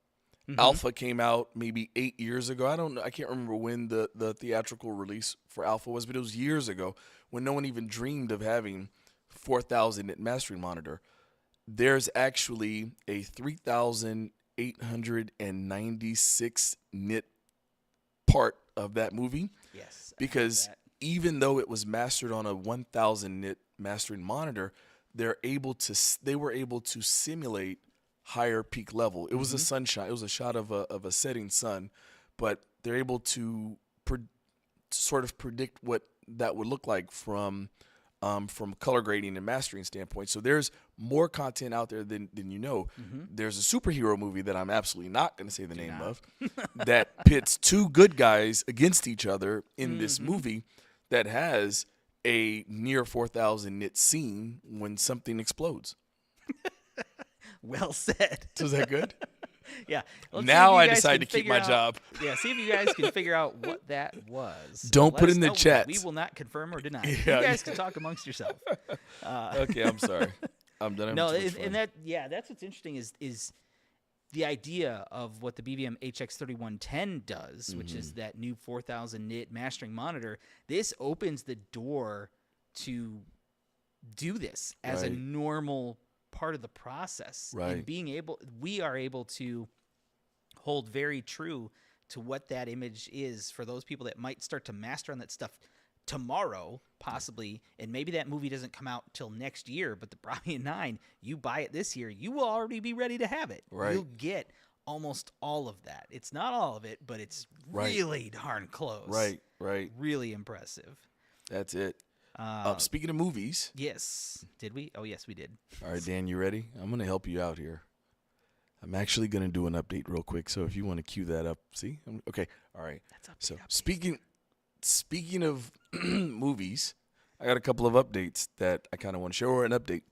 Mm-hmm. Alpha came out maybe 8 years ago. I can't remember when the theatrical release for Alpha was, but it was years ago when no one even dreamed of having 4,000 nit mastering monitor. There's actually a 3,896 nit part of that movie. Yes. Because even though it was mastered on a 1,000 nit mastering monitor, they were able to simulate higher peak level. It was a sunshine. It was a shot of a setting sun, but they're able to sort of predict what that would look like from color grading and mastering standpoint. So there's more content out there than you know. Mm-hmm. There's a superhero movie that I'm absolutely not going to say the name of that pits 2 good guys against each other in this movie that has a near 4,000 nit scene when something explodes. Well said. So is that good? Yeah. Now I decide to keep my job. Yeah, see if you guys can figure out what that was. Don't put in the chat. We will not confirm or deny. Yeah, you guys can talk amongst yourself. Okay, I'm sorry. I'm done. No, and that's what's interesting is the idea of what the BVM HX3110 does, which is that new 4,000 nit mastering monitor. This opens the door to do this as a normal part of the process, right? And we are able to hold very true to what that image is for those people that might start to master on that stuff tomorrow, possibly, and maybe that movie doesn't come out till next year, but the Bravia 9, you buy it this year, you will already be ready to have it. Right. You'll get almost all of that. It's not all of it, but it's really darn close. Right. Really impressive. That's it. Speaking of movies. Yes. Did we? Oh, yes, we did. All right, Dan, you ready? I'm going to help you out here. I'm actually going to do an update real quick, so if you want to cue that up. See? Okay. All right. That's update. Speaking of movies, I got a couple of updates that I kind of want to share, or an update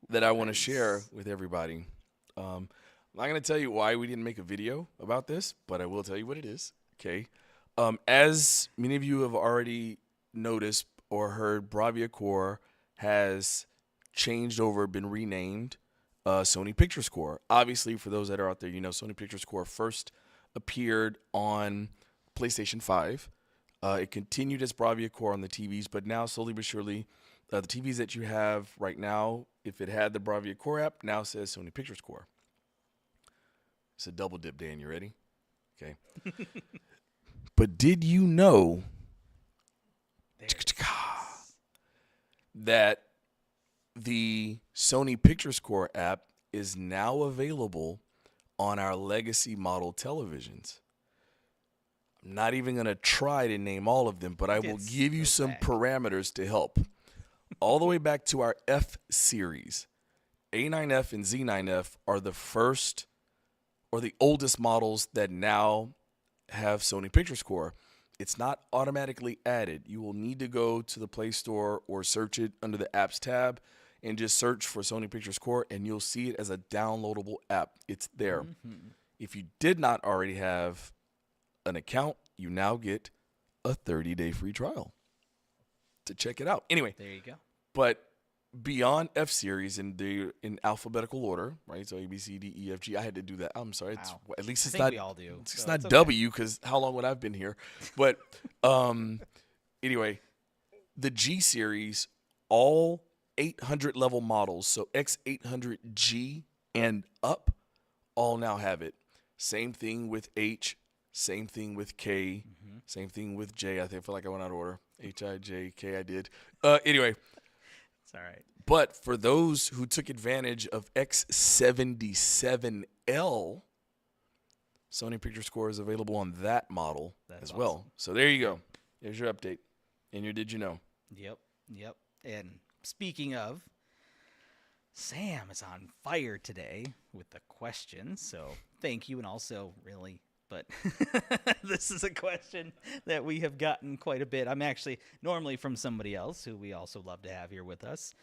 that I want to share with everybody. I'm not going to tell you why we didn't make a video about this, but I will tell you what it is. Okay. As many of you have already noticed or heard, Bravia Core has changed over, been renamed Sony Pictures Core. Obviously, for those that are out there, you know Sony Pictures Core first appeared on PlayStation 5. It continued as Bravia Core on the TVs, but now slowly but surely, the TVs that you have right now, if it had the Bravia Core app, now says Sony Pictures Core. It's a double dip, Dan. You ready? Okay. But did you know that the Sony Pictures Core app is now available on our legacy model televisions? I'm not even going to try to name all of them, but I will give you some parameters to help. All the way back to our F series. A9F and Z9F are the first or the oldest models that now have Sony Pictures Core. It's not automatically added. You will need to go to the Play Store or search it under the Apps tab and just search for Sony Pictures Core, and you'll see it as a downloadable app. It's there. If you did not already have an account, you now get a 30-day free trial to check it out. Anyway, There you go. but beyond F series in alphabetical order, right? So A, B, C, D, E, F, G. I had to do that. I'm sorry. Wow. At least I it's think not. we all do. It's so not it's okay. W, because how long would I have been here? But anyway, the G series, all 800 level models, so X800G and up, all now have it. Same thing with H. Same thing with K. Same thing with J. I feel like I went out of order. H, I, J, K. I did. Anyway. It's all right. But for those who took advantage of X77L, Sony Pictures Core is available on that model as well. Awesome. So there you go. There's your update. And your Did You Know? Yep. And speaking of, Sam is on fire today with the questions. So thank you. And also, really, but this is a question that we have gotten quite a bit. I'm actually normally from somebody else who we also love to have here with us.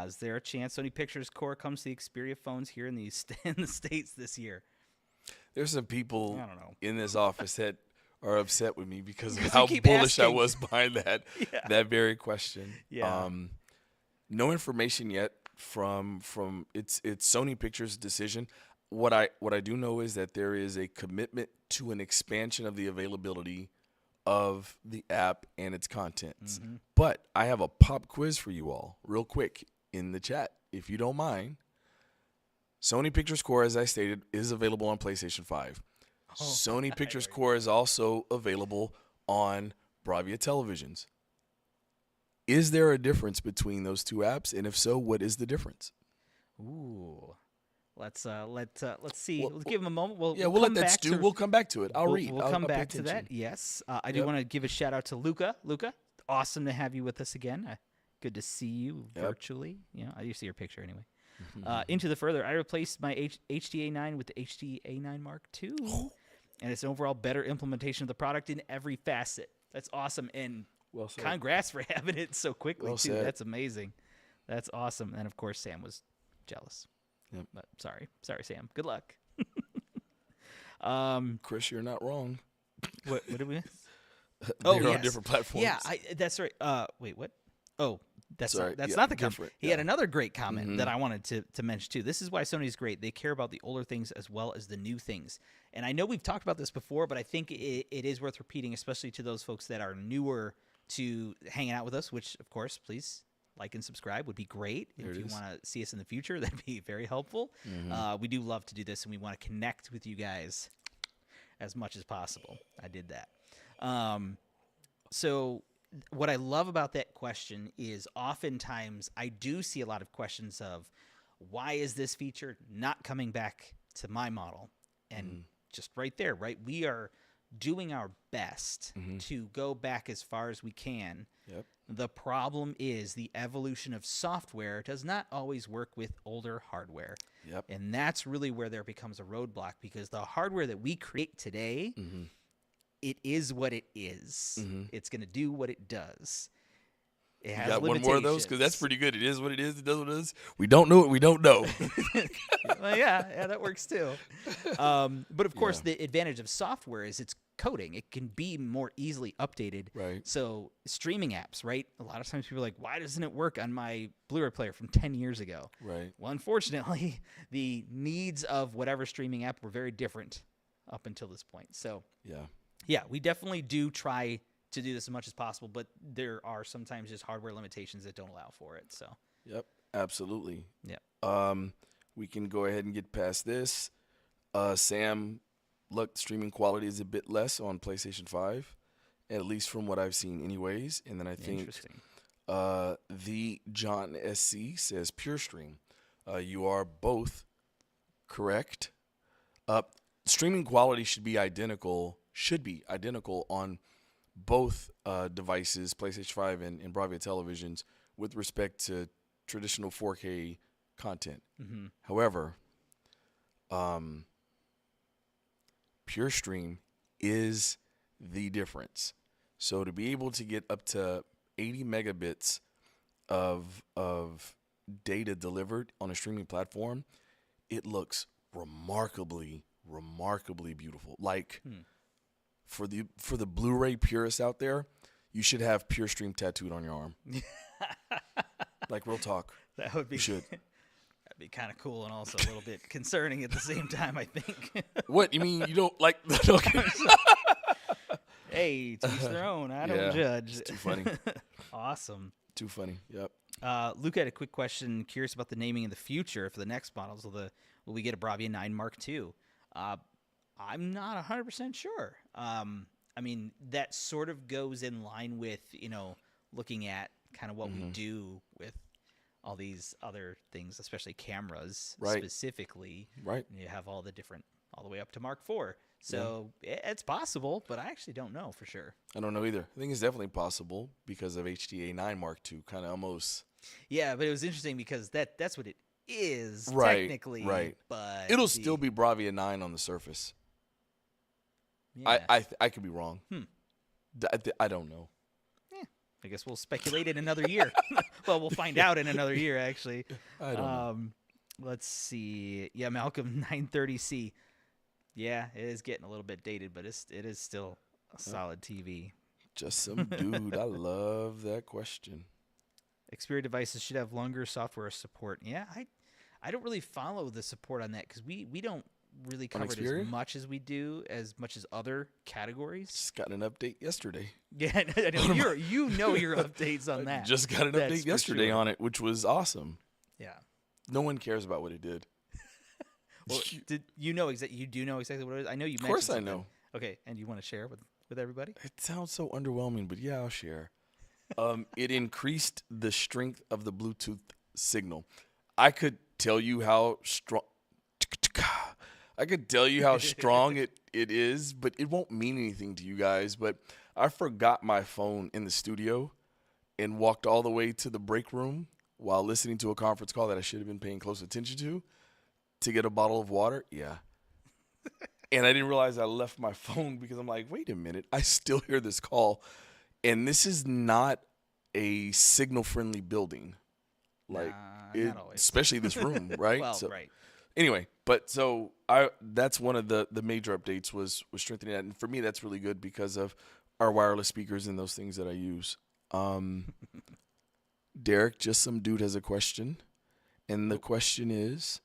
Is there a chance Sony Pictures Core comes to the Xperia phones here in the States this year? There's some people I don't know. in this office that are upset with me because of Because how you keep bullish I asking. was behind that very question. Yeah. No information yet from it's Sony Pictures' decision. What I do know is that there is a commitment to an expansion of the availability of the app and its contents. But I have a pop quiz for you all real quick in the chat, if you don't mind. Sony Pictures Core, as I stated, is available on PlayStation 5. Sony Pictures Core is also available on Bravia televisions. Is there a difference between those two apps? And if so, what is the difference? Ooh. Let's see. Let's give him a moment. We'll We'll come let that back stew. to- We'll come back to it. I'll read. We'll I'll come pay back to that. attention. Yes. I do Yep. want to give a shout out to Luca. Luca, awesome to have you with us again. Good to see you virtually. I see your picture anyway. Into the further, I replaced my HDA9 with the HDA9 Mark II, and it's an overall better implementation of the product in every facet. That's awesome, and Well said. congrats for having it so quickly Well too. said. That's amazing. That's awesome. And of course, Sam was jealous. Yep. But sorry, Sam. Good luck. Chris, you're not wrong. What did we miss? They're on yes. different platforms. Yeah, that's right. Wait, what? Oh, that's Sorry. that's Yeah, not the comment. different. He Yeah. had another great comment that I wanted to mention too. This is why Sony's great. They care about the older things as well as the new things. And I know we've talked about this before, but I think it is worth repeating, especially to those folks that are newer to hanging out with us, which, of course, please like and subscribe would be great. If you want to see us in the future, that'd be very helpful. We do love to do this, and we want to connect with you guys as much as possible. I did that. So what I love about that question is oftentimes I do see a lot of questions of why is this feature not coming back to my model? And just right there, right? We are doing our best to go back as far as we can. Yep. The problem is the evolution of software does not always work with older hardware. Yep. And that's really where there becomes a roadblock, because the hardware that we create today, it is what it is. It's going to do what it does. It You has got one more of those? Because that's limitations. pretty good. It is what it is. It does what it is. We don't know what we don't know. Well, yeah, that works too. But of course, the advantage of software is it's coding. It can be more easily updated. Right. So streaming apps, right? A lot of times people are like, why doesn't it work on my Blu-ray player from 10 years ago? Right. Well, unfortunately, the needs of whatever streaming app were very different up until this point. So yeah, we definitely do try to do this as much as possible, but there are sometimes just hardware limitations that don't allow for it. So Yep. Absolutely. yeah. We can go ahead and get past this. Sam, look, streaming quality is a bit less on PlayStation 5, at least from what I've seen anyways. And then I think Interesting. the John SC says pure stream. You are both correct. Streaming quality should be identical on both devices, PlayStation 5 and Bravia televisions, with respect to traditional 4K content. However, pure stream is the difference. So to be able to get up to 80 megabits of data delivered on a streaming platform, it looks remarkably beautiful. Like for the Blu-ray purists out there, you should have Pure Stream tattooed on your arm. Like, real talk. That would be. You should. That'd be kind of cool and also a little bit concerning at the same time, I think. What you mean? You don't like? Okay. Hey, to each their own. I don't judge. It's too funny. Awesome. Too funny. Yep. Luke had a quick question. Curious about the naming in the future for the next models. Will we get a Bravia 9 Mark II? I'm not 100% sure. I mean, that sort of goes in line with, looking at kind of what we do with all these other things, especially cameras specifically. Right. And you have all the way up to Mark IV. So it's possible, but I actually don't know for sure. I don't know either. I think it's definitely possible because of HTA 9 Mark II, kind of almost. Yeah, but it was interesting because that's what it is technically. Right. But it'll still be Bravia 9 on the surface. Yeah. I could be wrong. I don't know. I guess we'll speculate in another year. Well, we'll find out in another year, actually. I don't know. Let's see. Yeah, Malcolm 930C. Yeah, it is getting a little bit dated, but it is still a solid TV. Just some dude. I love that question. Xperia devices should have longer software support. Yeah, I don't really follow the support on that because we don't really cover it as much as we do as much as other categories. Just got an update yesterday. Yeah, I know. you know your updates on that. Just got an update yesterday on it, which was awesome. Yeah. No one cares about what it did. Well, you do know exactly what it is? I know you mentioned. Of course something. I know. Okay, and you want to share with everybody? It sounds so underwhelming, but yeah, I'll share. It increased the strength of the Bluetooth signal. I could tell you how strong it is, but it won't mean anything to you guys. But I forgot my phone in the studio and walked all the way to the break room while listening to a conference call that I should have been paying close attention to get a bottle of water. Yeah. And I didn't realize I left my phone because I'm like, wait a minute, I still hear this call. And this is not a signal-friendly building. Like, not always. Especially this room, right? Well, right. Anyway, that's one of the major updates was strengthening that. And for me, that's really good because of our wireless speakers and those things that I use. Derek, just some dude has a question. And the question is,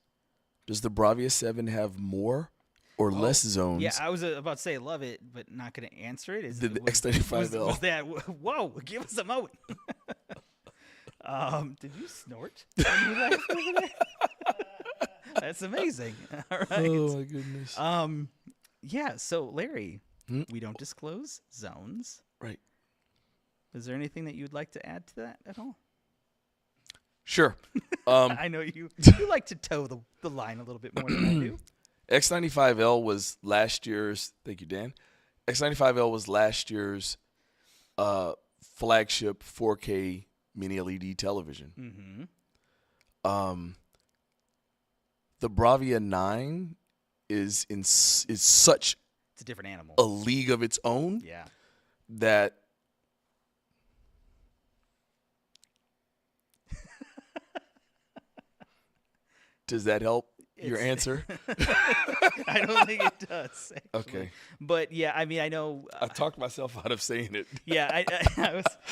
does the Bravia 7 have more or less zones? Yeah, I was about to say love it, but not going to answer it. The X95L. Was that? Whoa! Give us a moment. Did you snort? That's amazing. All right. Oh my goodness. Yeah. So Larry, we don't disclose zones. Right. Is there anything that you'd like to add to that at all? Sure. I know you like to toe the line a little bit more than I do. X95L was last year's. Thank you, Dan. X95L was last year's flagship 4K mini LED television. Mm-hmm. The Bravia 9 is such It's a different animal. a league of its own. Yeah. That does that help your answer? I don't think it does. Actually. Okay. But yeah, I mean, I know. I talked myself out of saying it. Yeah,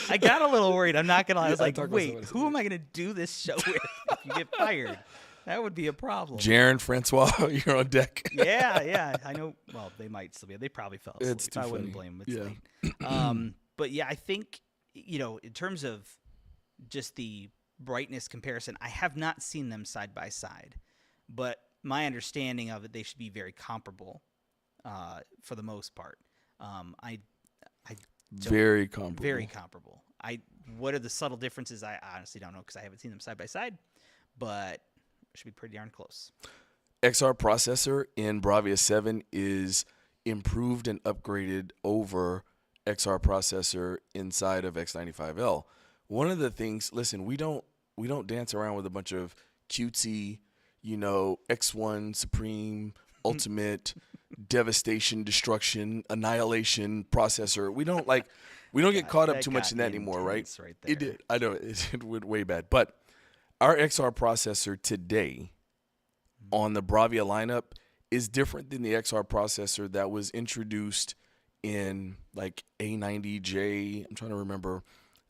I got a little worried. I'm not gonna lie. I was Yeah, I like, talked wait, myself out of who am I gonna do this show with if you get fired? That would be a problem. Jaron, Francois, you're on deck. Yeah, I know. Well, they might still be. They probably fell asleep. It's too I wouldn't funny. blame them. It's Yeah. late. But yeah, I think in terms of just the brightness comparison, I have not seen them side by side, but my understanding of it, they should be very comparable for the most part. I Very comparable. Very comparable. What are the subtle differences? I honestly don't know because I haven't seen them side by side, but it should be pretty darn close. XR processor in Bravia 7 is improved and upgraded over XR processor inside of X95L. One of the things, listen, we don't dance around with a bunch of cutesy, X1 Supreme, Ultimate, Devastation, Destruction, Annihilation processor. We don't get caught up too much in that anymore, right? Right It did. I know it went way bad, but our XR processor today on the Bravia lineup is different than the XR processor that was introduced in like A90J. I'm trying to remember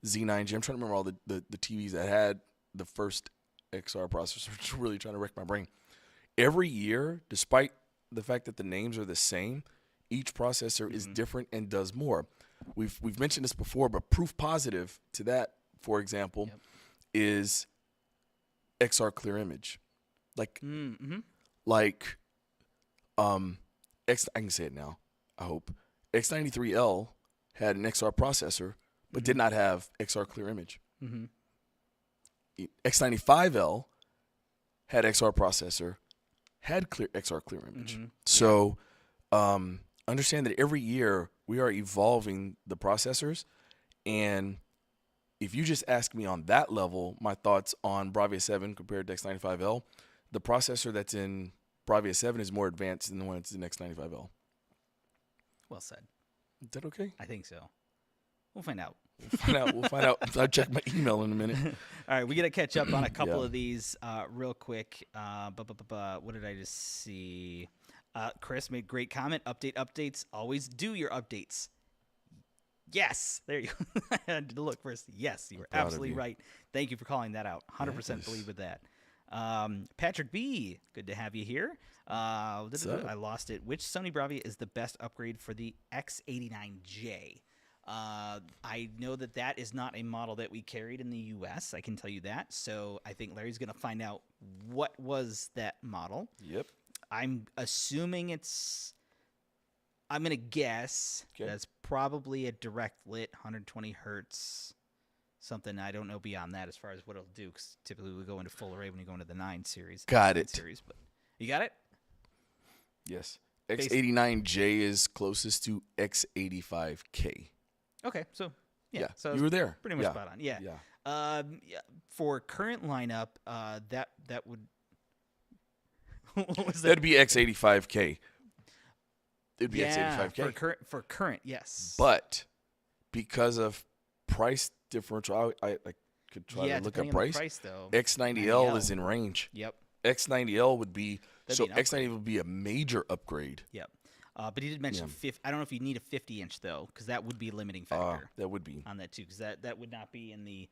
Z9J. I'm trying to remember all the TVs that had the first XR processor. I'm just really trying to wreck my brain. Every year, despite the fact that the names are the same, each processor is different and does more. We've mentioned this before, but proof positive to that, for example, is XR clear image. Like, I can say it now, I hope. X93L had an XR processor, but did not have XR clear image. X95L had XR processor, had XR clear image. So understand that every year we are evolving the processors, and if you just ask me on that level, my thoughts on Bravia 7 compared to X95L, the processor that's in Bravia 7 is more advanced than the one that's in X95L. Well said. Is that okay? I think so. We'll find out. We'll find out. I'll check my email in a minute. All right, we got to catch up on a couple of these real quick. What did I just see? Chris made great comment. Updates. Always do your updates. Yes. There you go. I had to look first. Yes, you were absolutely right. Thank you for calling that out. 100% believe with that. Patrick B., good to have you here. I lost it. Which Sony Bravia is the best upgrade for the X89J? I know that is not a model that we carried in the U.S. I can tell you that. So I think Larry's going to find out what was that model. Yep. I'm assuming I'm going to guess that's probably a direct lit 120 hertz. Something I don't know beyond that as far as what it'll do, because typically we go into full array when you go into the 9 series. Got it. Series, but you got it? Yes. X89J is closest to X85K. Okay, so yeah, so you were there. Pretty much spot on. Yeah. For current lineup, that would what was that? That'd be X85K. It'd be X85K. For current, yes. But because of price differential, I could try to look up price though. X90L is in range. Yep. X90L would be X90 would be a major upgrade. Yep. But he did mention 50. I don't know if you need a 50-inch though, because that would be a limiting factor. That would be on that too, because that would not be in the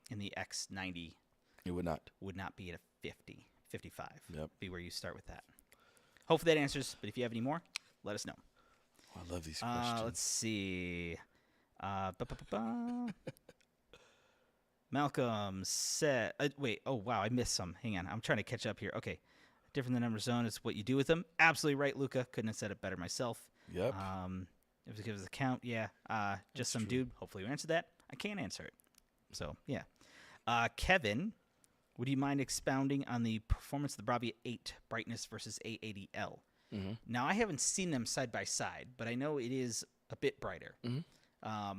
X90. It would not. Would not be at a 50, 55. Yep. Be where you start with that. Hopefully that answers. But if you have any more, let us know. Oh, I love these questions. Let's see. Malcolm said, wait, oh, wow, I missed some. Hang on. I'm trying to catch up here. Okay. Different than number zone is what you do with them. Absolutely right, Luca. Couldn't have said it better myself. Yep. If it gives a count, yeah. Just some dude. Hopefully you answer that. I can't answer it. So, yeah. Kevin, would you mind expounding on the performance of the Bravia 8 brightness versus A80L? Now, I haven't seen them side by side, but I know it is a bit brighter. I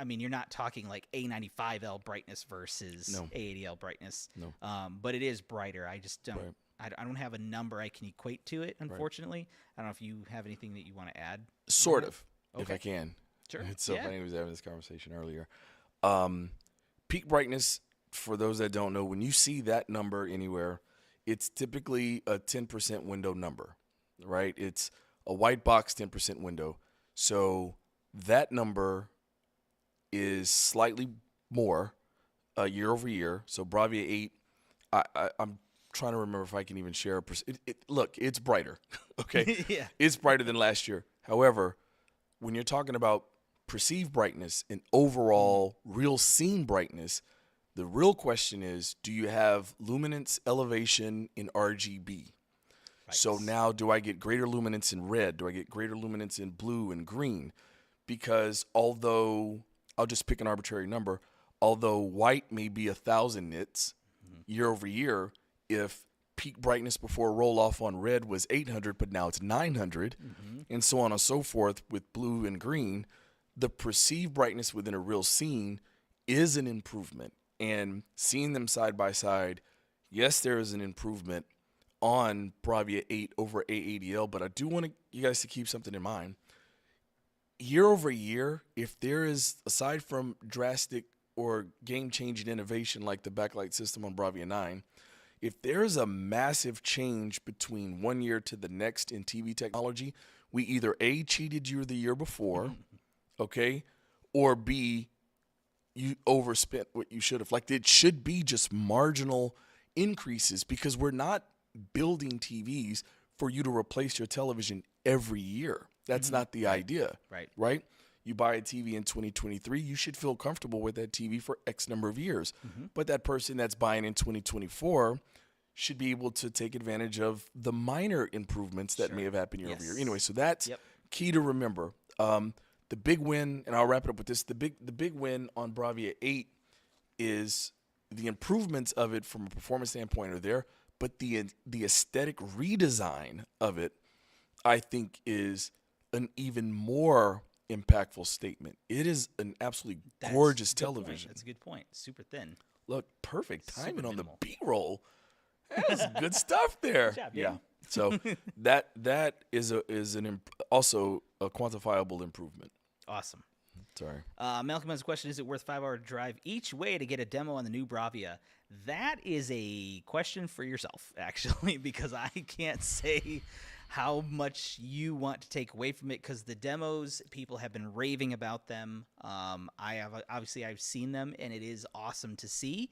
mean, you're not talking like A95L brightness versus A80L brightness. No. But it is brighter. I just don't. Right. I don't have a number I can equate to it, unfortunately. Right. I don't know if you have anything that you want to add. Sort of, if I can. Sure. It's so funny we was having this conversation earlier. Peak brightness, for those that don't know, when you see that number anywhere, it's typically a 10% window number, right? It's a white box 10% window. So that number is slightly more year over year. So Bravia 8, I'm trying to remember if I can even share a percent. Look, it's brighter, okay? Yeah. It's brighter than last year. However, when you're talking about perceived brightness and overall real scene brightness, the real question is, do you have luminance elevation in RGB? Right. So now do I get greater luminance in red? Do I get greater luminance in blue and green? Because although, I'll just pick an arbitrary number, although white may be 1,000 nits year over year, if peak brightness before roll off on red was 800, but now it's 900, and so on and so forth with blue and green, the perceived brightness within a real scene is an improvement. And seeing them side by side, yes, there is an improvement on Bravia 8 over A80L, but I do want you guys to keep something in mind. Year over year, if there is, aside from drastic or game-changing innovation like the backlight system on Bravia 9, if there's a massive change between one year to the next in TV technology, we either A, cheated you the year before, okay, or B, you overspent what you should have. Like, it should be just marginal increases, because we're not building TVs for you to replace your television every year. That's not the idea, right? You buy a TV in 2023, you should feel comfortable with that TV for X number of years. But that person that's buying in 2024 should be able to take advantage of the minor improvements that may have happened year over year. Anyway, so that's key to remember. The big win, and I'll wrap it up with this, the big win on Bravia 8 is the improvements of it from a performance standpoint are there, but the aesthetic redesign of it, I think, is an even more impactful statement. It is an absolutely gorgeous television. That's a good point. Super thin. Look, perfect timing on the B-roll. That was good stuff there. Good job, yeah. So that is also a quantifiable improvement. Awesome. Sorry. Malcolm has a question: is it worth 5-hour drive each way to get a demo on the new Bravia? That is a question for yourself, actually, because I can't say how much you want to take away from it, because the demos, people have been raving about them. I've seen them, and it is awesome to see.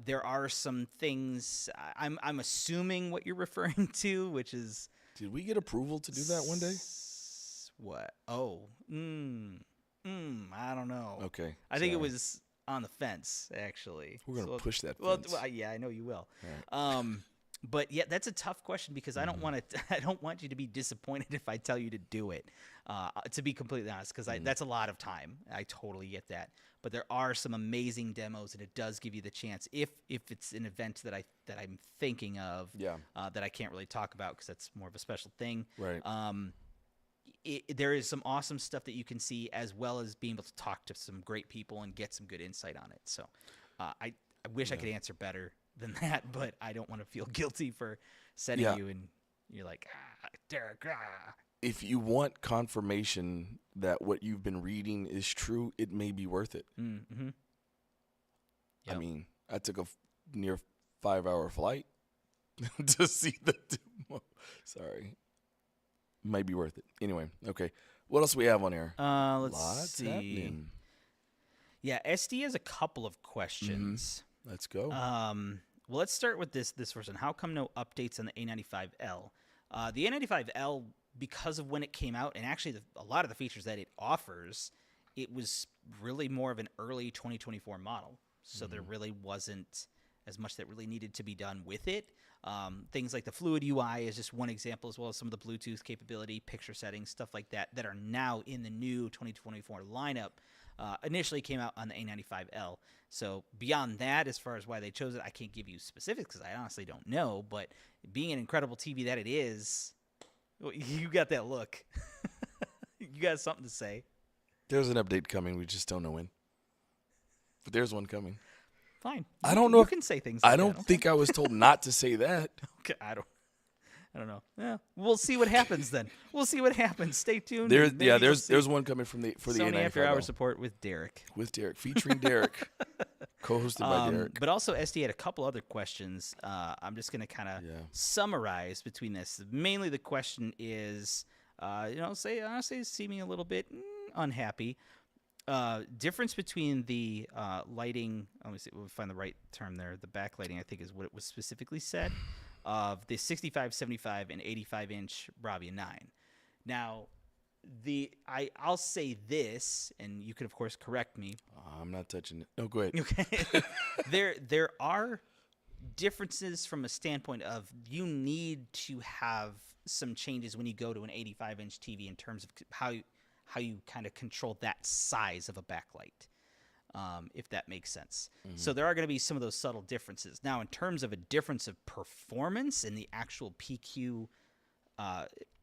There are some things I'm assuming what you're referring to, which is, did we get approval to do that one day? What? Oh, I don't know. Okay, I think it was on the fence, actually. We're gonna push that fence. Well, yeah, I know you will. Right. But yeah, that's a tough question, because I don't want to. I don't want you to be disappointed if I tell you to do it. To be completely honest, because that's a lot of time. I totally get that. But there are some amazing demos, and it does give you the chance, if it's an event that I'm thinking of, that I can't really talk about because that's more of a special thing. Right. There is some awesome stuff that you can see, as well as being able to talk to some great people and get some good insight on it. So I wish I could answer better than that, but I don't want to feel guilty for sending you and you're like, Derek. If you want confirmation that what you've been reading is true, it may be worth it. Mm-hmm. Yep. I mean, I took a near 5-hour flight to see the demo. Sorry. Might be worth it. Anyway, okay. What else do we have on here? Let's see. Happening. Yeah, SD has a couple of questions. Let's go. Well, let's start with this first one. How come no updates on the A95L? The A95L, because of when it came out, and actually a lot of the features that it offers, it was really more of an early 2024 model. So there really wasn't as much that really needed to be done with it. Things like the Fluid UI is just one example, as well as some of the Bluetooth capability, picture settings, stuff like that are now in the new 2024 lineup. Initially came out on the A95L. So beyond that, as far as why they chose it, I can't give you specifics because I honestly don't know. But being an incredible TV that it is, you got that look. You got something to say. There's an update coming. We just don't know when. But there's one coming. Fine. I don't know. You can say things like I don't think I was told not to say that. Okay, I don't know. Yeah, we'll see what happens then. We'll see what happens. Stay tuned. There's one coming for the Sony A95L. After Hours support with Derek. Featuring Derek, co-hosted by Derek. But also SD had a couple other questions. I'm just gonna kind of summarize between this. Mainly the question is, honestly, seeming a little bit unhappy. Difference between the lighting. Let me see. We'll find the right term there. The backlighting, I think, is what it was specifically said. Of the 65, 75, and 85-inch Bravia 9. Now, I'll say this, and you could, of course, correct me. I'm not touching it. No, go ahead. Okay. There are differences from a standpoint of you need to have some changes when you go to an 85-inch TV in terms of how you kind of control that size of a backlight. If that makes sense. So there are going to be some of those subtle differences. Now, in terms of a difference of performance and the actual PQ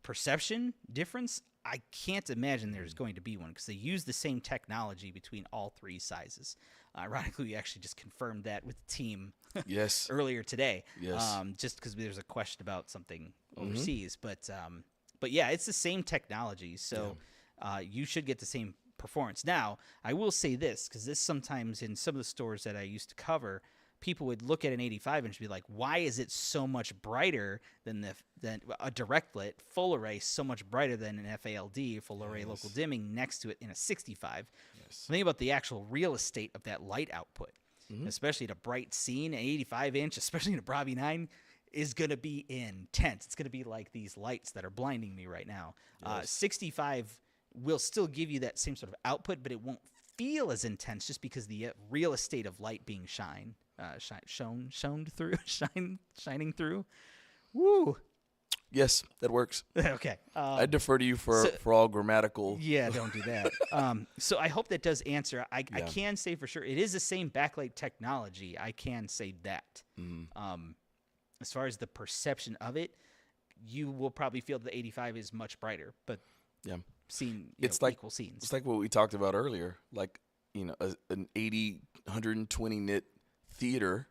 perception difference, I can't imagine there's going to be one because they use the same technology between all three sizes. Ironically, we actually just confirmed that with the team earlier today. Yes. Just because there's a question about something overseas. But yeah, it's the same technology. So you should get the same performance. Now, I will say this, because this sometimes in some of the stores that I used to cover, people would look at an 85 inch and be like, why is it so much brighter than a direct lit full array, so much brighter than an FALD, full array local dimming, next to it in a 65? Think about the actual real estate of that light output, especially at a bright scene. An 85 inch, especially in a Bravia 9, is going to be intense. It's going to be like these lights that are blinding me right now. 65 will still give you that same sort of output, but it won't feel as intense just because the real estate of light being shining through. Woo. Yes, that works. Okay. I defer to you for all grammatical. Yeah, don't do that. So I hope that does answer. I can say for sure it is the same backlight technology. I can say that. As far as the perception of it, you will probably feel the 85 is much brighter, but it's like equal scenes. It's like what we talked about earlier, like an 120 nit theater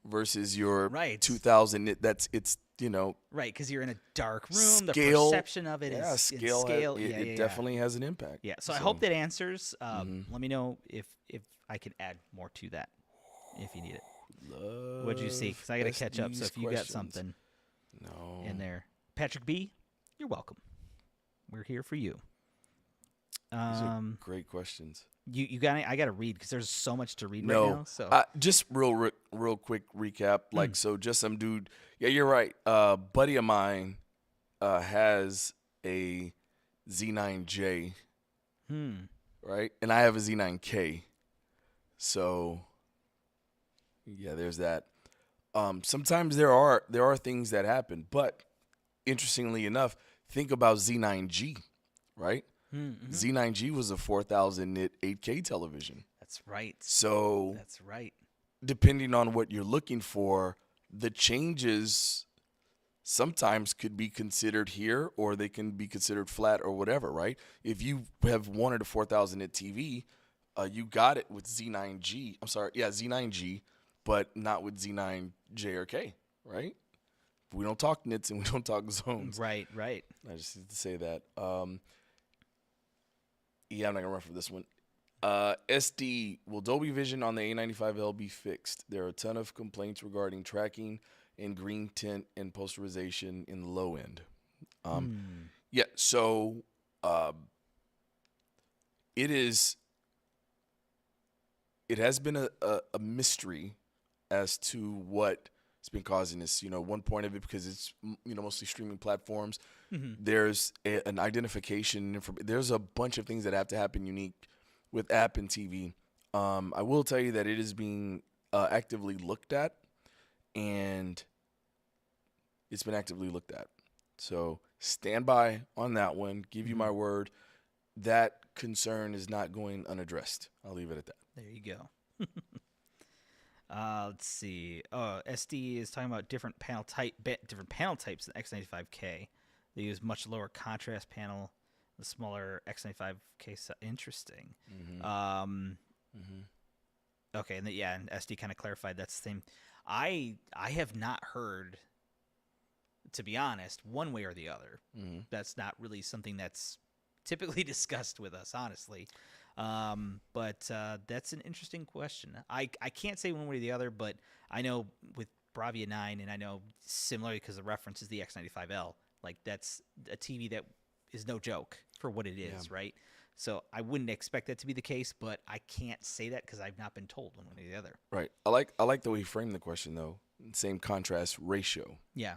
versus your 2000 nit. It's right, because you're in a dark room. Scale, the perception of it is scale. It definitely has an impact. Yeah, so I hope that answers. Let me know if I can add more to that if you need it. What'd you see? Because I got to catch up. So if you got something in there, Patrick B, you're welcome. We're here for you. These are great questions. You got? I got to read because there's so much to read right now. So just real quick recap. Like so, just some dude. Yeah, you're right. Buddy of mine has a Z9J. Right, and I have a Z9K. So yeah, there's that. Sometimes there are things that happen, but interestingly enough, think about Z9G, right? Z9G was a 4,000 nit 8K television. That's right. So that's right. Depending on what you're looking for, the changes sometimes could be considered here, or they can be considered flat or whatever, right? If you have wanted a 4,000 nit TV, you got it with Z9G. I'm sorry, yeah, Z9G. But not with Z9J or K, right? We don't talk nits and we don't talk zones. Right. I just need to say that. I'm not going to run for this one. SD, will Dolby Vision on the A95L be fixed? There are a ton of complaints regarding tracking and green tint and posterization in the low end. Yeah, so it has been a mystery as to what has been causing this. One point of it, because it's mostly streaming platforms. There's an identification. There's a bunch of things that have to happen unique with app and TV. I will tell you that it is being actively looked at, and it's been actively looked at. So stand by on that one. Give you my word. That concern is not going unaddressed. I'll leave it at that. There you go. Let's see. SD is talking about different panel types in X95K. They use much lower contrast panel, the smaller X95K. Interesting. Okay, and and SD kind of clarified that's the same. I have not heard, to be honest, one way or the other. That's not really something that's typically discussed with us, honestly. But that's an interesting question. I can't say one way or the other, but I know with Bravia 9, and I know similarly because the reference is the X95L, like that's a TV that is no joke for what it is, right? So I wouldn't expect that to be the case, but I can't say that because I've not been told one way or the other. Right. I like the way you framed the question, though. Same contrast ratio. Yeah.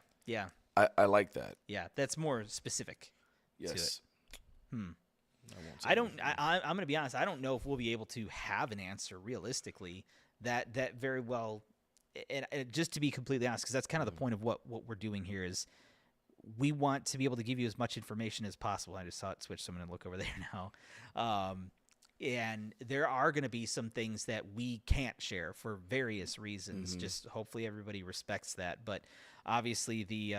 I like that. Yeah, that's more specific. Yes. To it. I'm going to be honest. I don't know if we'll be able to have an answer realistically that very well. And just to be completely honest, because that's kind of the point of what we're doing here is we want to be able to give you as much information as possible. I just saw it switch. So I'm going to look over there now. And there are going to be some things that we can't share for various reasons. Just hopefully everybody respects that. But obviously the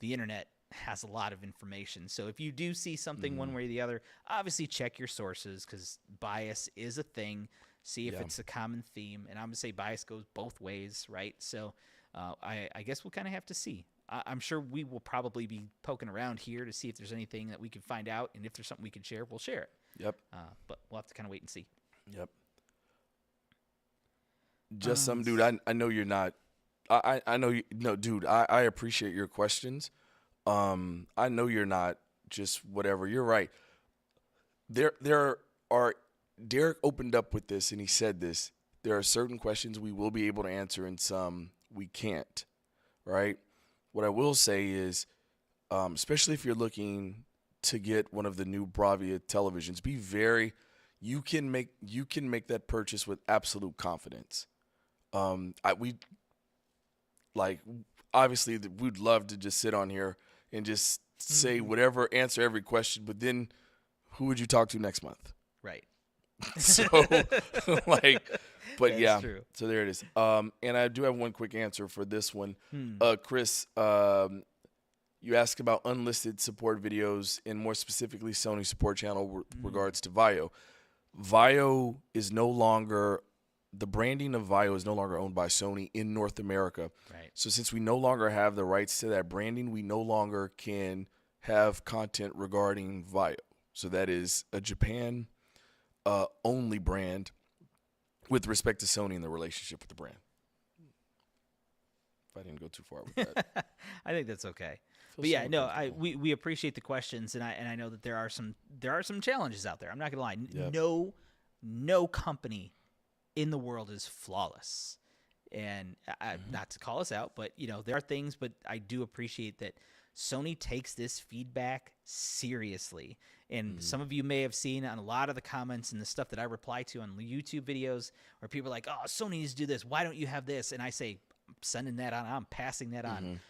internet has a lot of information. So if you do see something one way or the other, obviously check your sources because bias is a thing. See if it's a common theme. And I'm going to say bias goes both ways, right? So I guess we'll kind of have to see. I'm sure we will probably be poking around here to see if there's anything that we can find out, and if there's something we can share, we'll share it. Yep. But we'll have to kind of wait and see. Yep. Just some dude. I know you're not. I know you. No, dude. I appreciate your questions. I know you're not just whatever. You're right. There are. Derek opened up with this, and he said this. There are certain questions we will be able to answer, and some we can't. Right. What I will say is, especially if you're looking to get one of the new Bravia televisions, be very. You can make that purchase with absolute confidence. We like obviously we'd love to just sit on here and just say whatever, answer every question, but then who would you talk to next month? Right. So like, but That's yeah, true. so there it is. And I do have one quick answer for this one. Chris, you asked about unlisted support videos and more specifically Sony support channel regards to Vio. Vio is no longer, the branding of Vio is no longer owned by Sony in North America. Right. So since we no longer have the rights to that branding, we no longer can have content regarding Vio. So that is a Japan only brand with respect to Sony and the relationship with the brand. If I didn't go too far with that. I think that's okay. But yeah, no, we appreciate the questions, and I know that there are some challenges out there. I'm not gonna lie. Yep. No company in the world is flawless, and not to call us out, but there are things. But I do appreciate that Sony takes this feedback seriously, and some of you may have seen on a lot of the comments and the stuff that I reply to on YouTube videos, where people are like, "Oh, Sony needs to do this. Why don't you have this?" And I say, "I'm sending that on. I'm passing that on."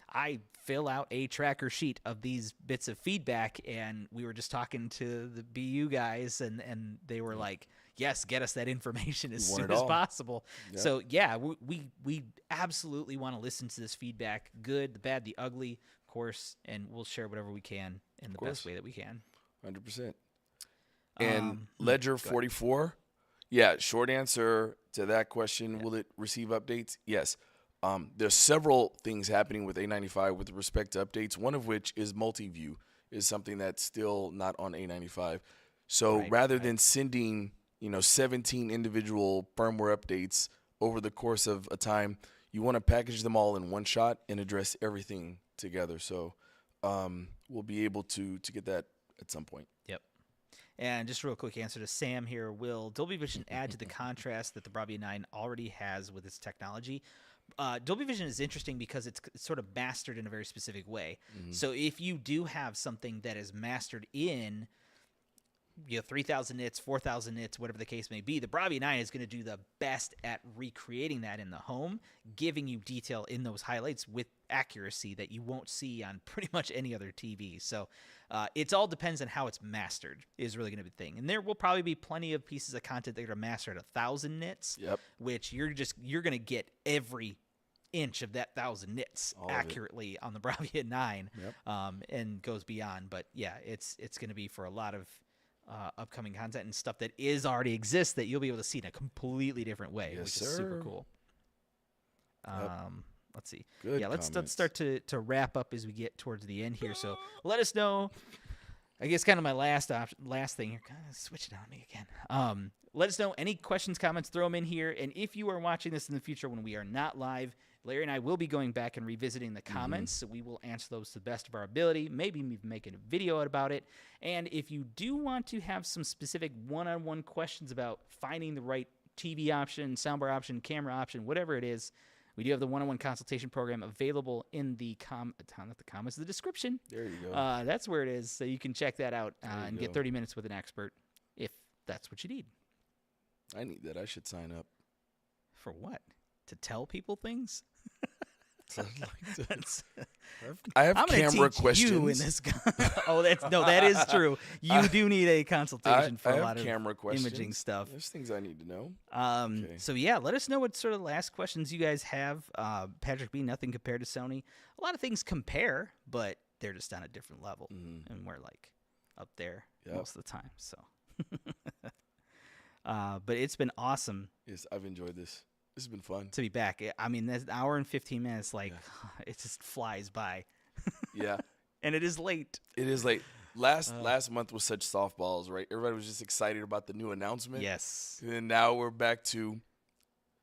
I fill out a tracker sheet of these bits of feedback, and we were just talking to the BU guys, and they were like, yes, get us that information as soon as possible. Yeah. So yeah, we absolutely want to listen to this feedback, good, the bad, the ugly, of course, and we'll share whatever we can in the best way that we can. 100%. And Ledger 44, yeah, short answer to that question, will it receive updates? Yes. There's several things happening with A95 with respect to updates, one of which is multi-view, is something that's still not on A95. So rather than sending 17 individual firmware updates over the course of a time, you want to package them all in one shot and address everything together. So we'll be able to get that at some point. Yep. And just a real quick answer to Sam here, will Dolby Vision add to the contrast that the Bravia 9 already has with its technology? Dolby Vision is interesting because it's sort of mastered in a very specific way. So if you do have something that is mastered in 3,000 nits, 4,000 nits, whatever the case may be, the Bravia 9 is going to do the best at recreating that in the home, giving you detail in those highlights with accuracy that you won't see on pretty much any other TV. So it all depends on how it's mastered is really going to be the thing. And there will probably be plenty of pieces of content that are mastered at 1,000 nits, which you're going to get every inch of that 1,000 nits accurately on the Bravia 9 and goes beyond. But yeah, it's going to be for a lot of upcoming content and stuff that already exists that you'll be able to see in a completely different way, which is super cool. Let's see. Good let's start to wrap up as we get towards the end here. So let us know. I guess kind of my last thing here. Kind of switching on me again. Let us know any questions, comments, throw them in here. And if you are watching this in the future when we are not live, Larry and I will be going back and revisiting the comments, so we will answer those to the best of our ability, maybe making a video about it. And if you do want to have some specific one-on-one questions about finding the right TV option, soundbar option, camera option, whatever it is, we do have the one-on-one consultation program available in the the description. There you go. That's where it is, so you can check that out and get 30 minutes with an expert if that's what you need. I need that. I should sign up. For what? To tell people things? I have I'm camera questions. You in this that is true. You do need a consultation for a lot of camera questions. Imaging stuff. There's things I need to know. So yeah, let us know what sort of last questions you guys have. Patrick B, nothing compared to Sony. A lot of things compare, but they're just on a different level, and we're like up there most of the time. So, but it's been awesome. Yes, I've enjoyed this. This has been fun. to be back. I mean, that's an hour and 15 minutes. Like, it just flies by. Yeah. And it is late. It is late. Last month was such softballs, right? Everybody was just excited about the new announcement. Yes. And then now we're back to,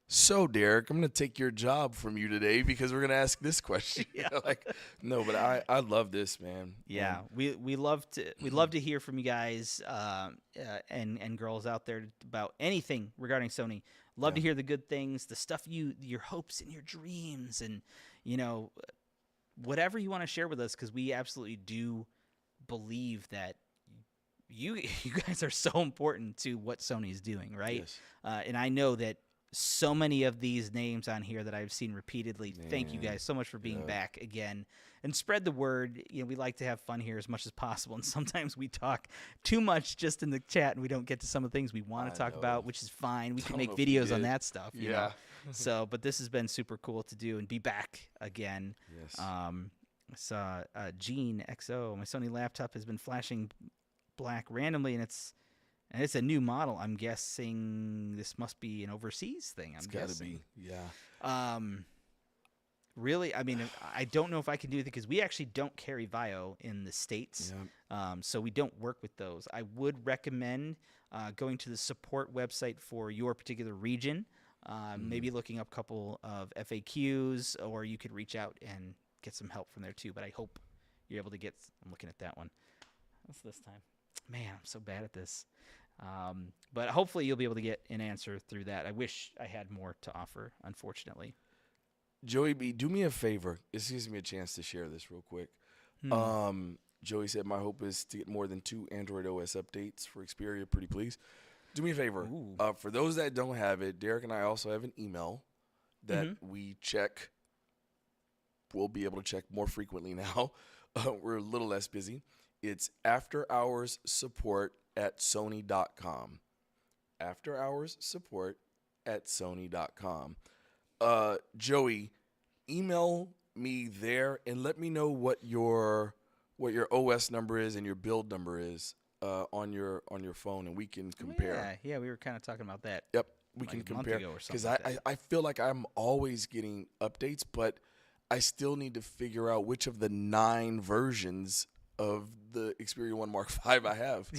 so Derek, I'm going to take your job from you today because we're going to ask this question. Yeah. Like, no, but I love this, man. Yeah, we love to hear from you guys and girls out there about anything regarding Sony. Love to hear the good things, the stuff your hopes and your dreams, and whatever you want to share with us, because we absolutely do believe that you guys are so important to what Sony is doing, right? Yes. And I know that so many of these names on here that I've seen repeatedly. Man. Thank you guys so much for being back again, and spread the word. We like to have fun here as much as possible, and sometimes we talk too much just in the chat, and we don't get to some of the things we want to talk about, which is fine. We can make videos on that stuff. You know? So, but this has been super cool to do and be back again. Yes. Gene XO, my Sony laptop has been flashing black randomly, and it's a new model. I'm guessing this must be an overseas thing. It's got to be, yeah. Really, I mean, I don't know if I can do it because we actually don't carry Vio in the States, so we don't work with those. I would recommend going to the support website for your particular region, maybe looking up a couple of FAQs, or you could reach out and get some help from there too. But I hope you're able to get. I'm looking at that one. What's this time? Man, I'm so bad at this. But hopefully you'll be able to get an answer through that. I wish I had more to offer, unfortunately. Joey B, do me a favor. This gives me a chance to share this real quick. Joey said, my hope is to get more than 2 Android OS updates for Xperia. Pretty please. Do me a favor. For those that don't have it, Derek and I also have an email that we check. We'll be able to check more frequently now. We're a little less busy. It's afterhoursupport@sony.com. Afterhoursupport@sony.com. Joey, email me there and let me know what your OS number is and your build number is on your phone, and we can compare. Yeah, we were kind of talking about that. Yep, we can compare, because I feel like I'm always getting updates, but I still need to figure out which of the 9 versions of the Xperia 1 Mark V I have,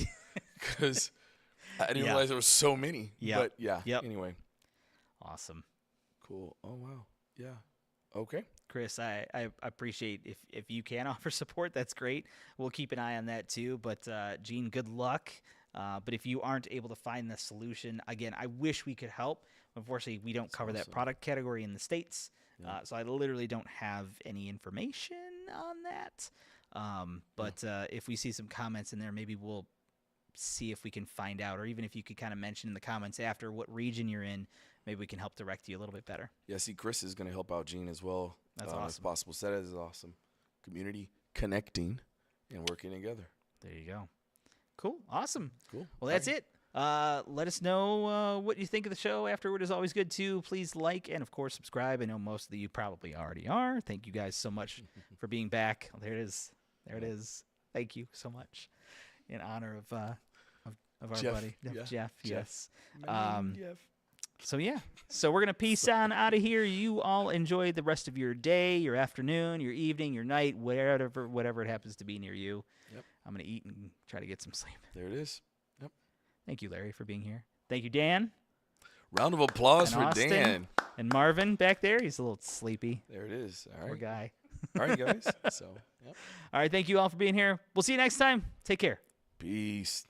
because I didn't realize there were so many. But anyway. Awesome. Cool. Oh, wow. Yeah. Okay. Chris, I appreciate if you can offer support, that's great. We'll keep an eye on that too. But Gene, good luck. But if you aren't able to find the solution, again, I wish we could help. Unfortunately, we don't cover that product category in the States. So I literally don't have any information on that. But if we see some comments in there, maybe we'll see if we can find out, or even if you could kind of mention in the comments after what region you're in, maybe we can help direct you a little bit better. Yeah, see, Chris is going to help out Gene as well. That's awesome. As possible. So that is awesome. Community connecting and working together. There you go. Cool. Awesome. Cool. Well, that's it. Let us know what you think of the show afterward. Is always good too. Please like and of course subscribe. I know most of you probably already are. Thank you guys so much for being back. There it is. There it is. Thank you so much. In honor of our buddy Jeff. Yes. Jeff. So yeah. So we're gonna peace on out of here. You all enjoy the rest of your day, your afternoon, your evening, your night, whatever it happens to be near you. Yep. I'm gonna eat and try to get some sleep. There it is. Yep. Thank you, Larry, for being here. Thank you, Dan. Round of applause and for Austin. Dan. And Marvin back there. He's a little sleepy. There it is. All right. Poor guy. All right, guys. So, All right. Thank you all for being here. We'll see you next time. Take care. Peace.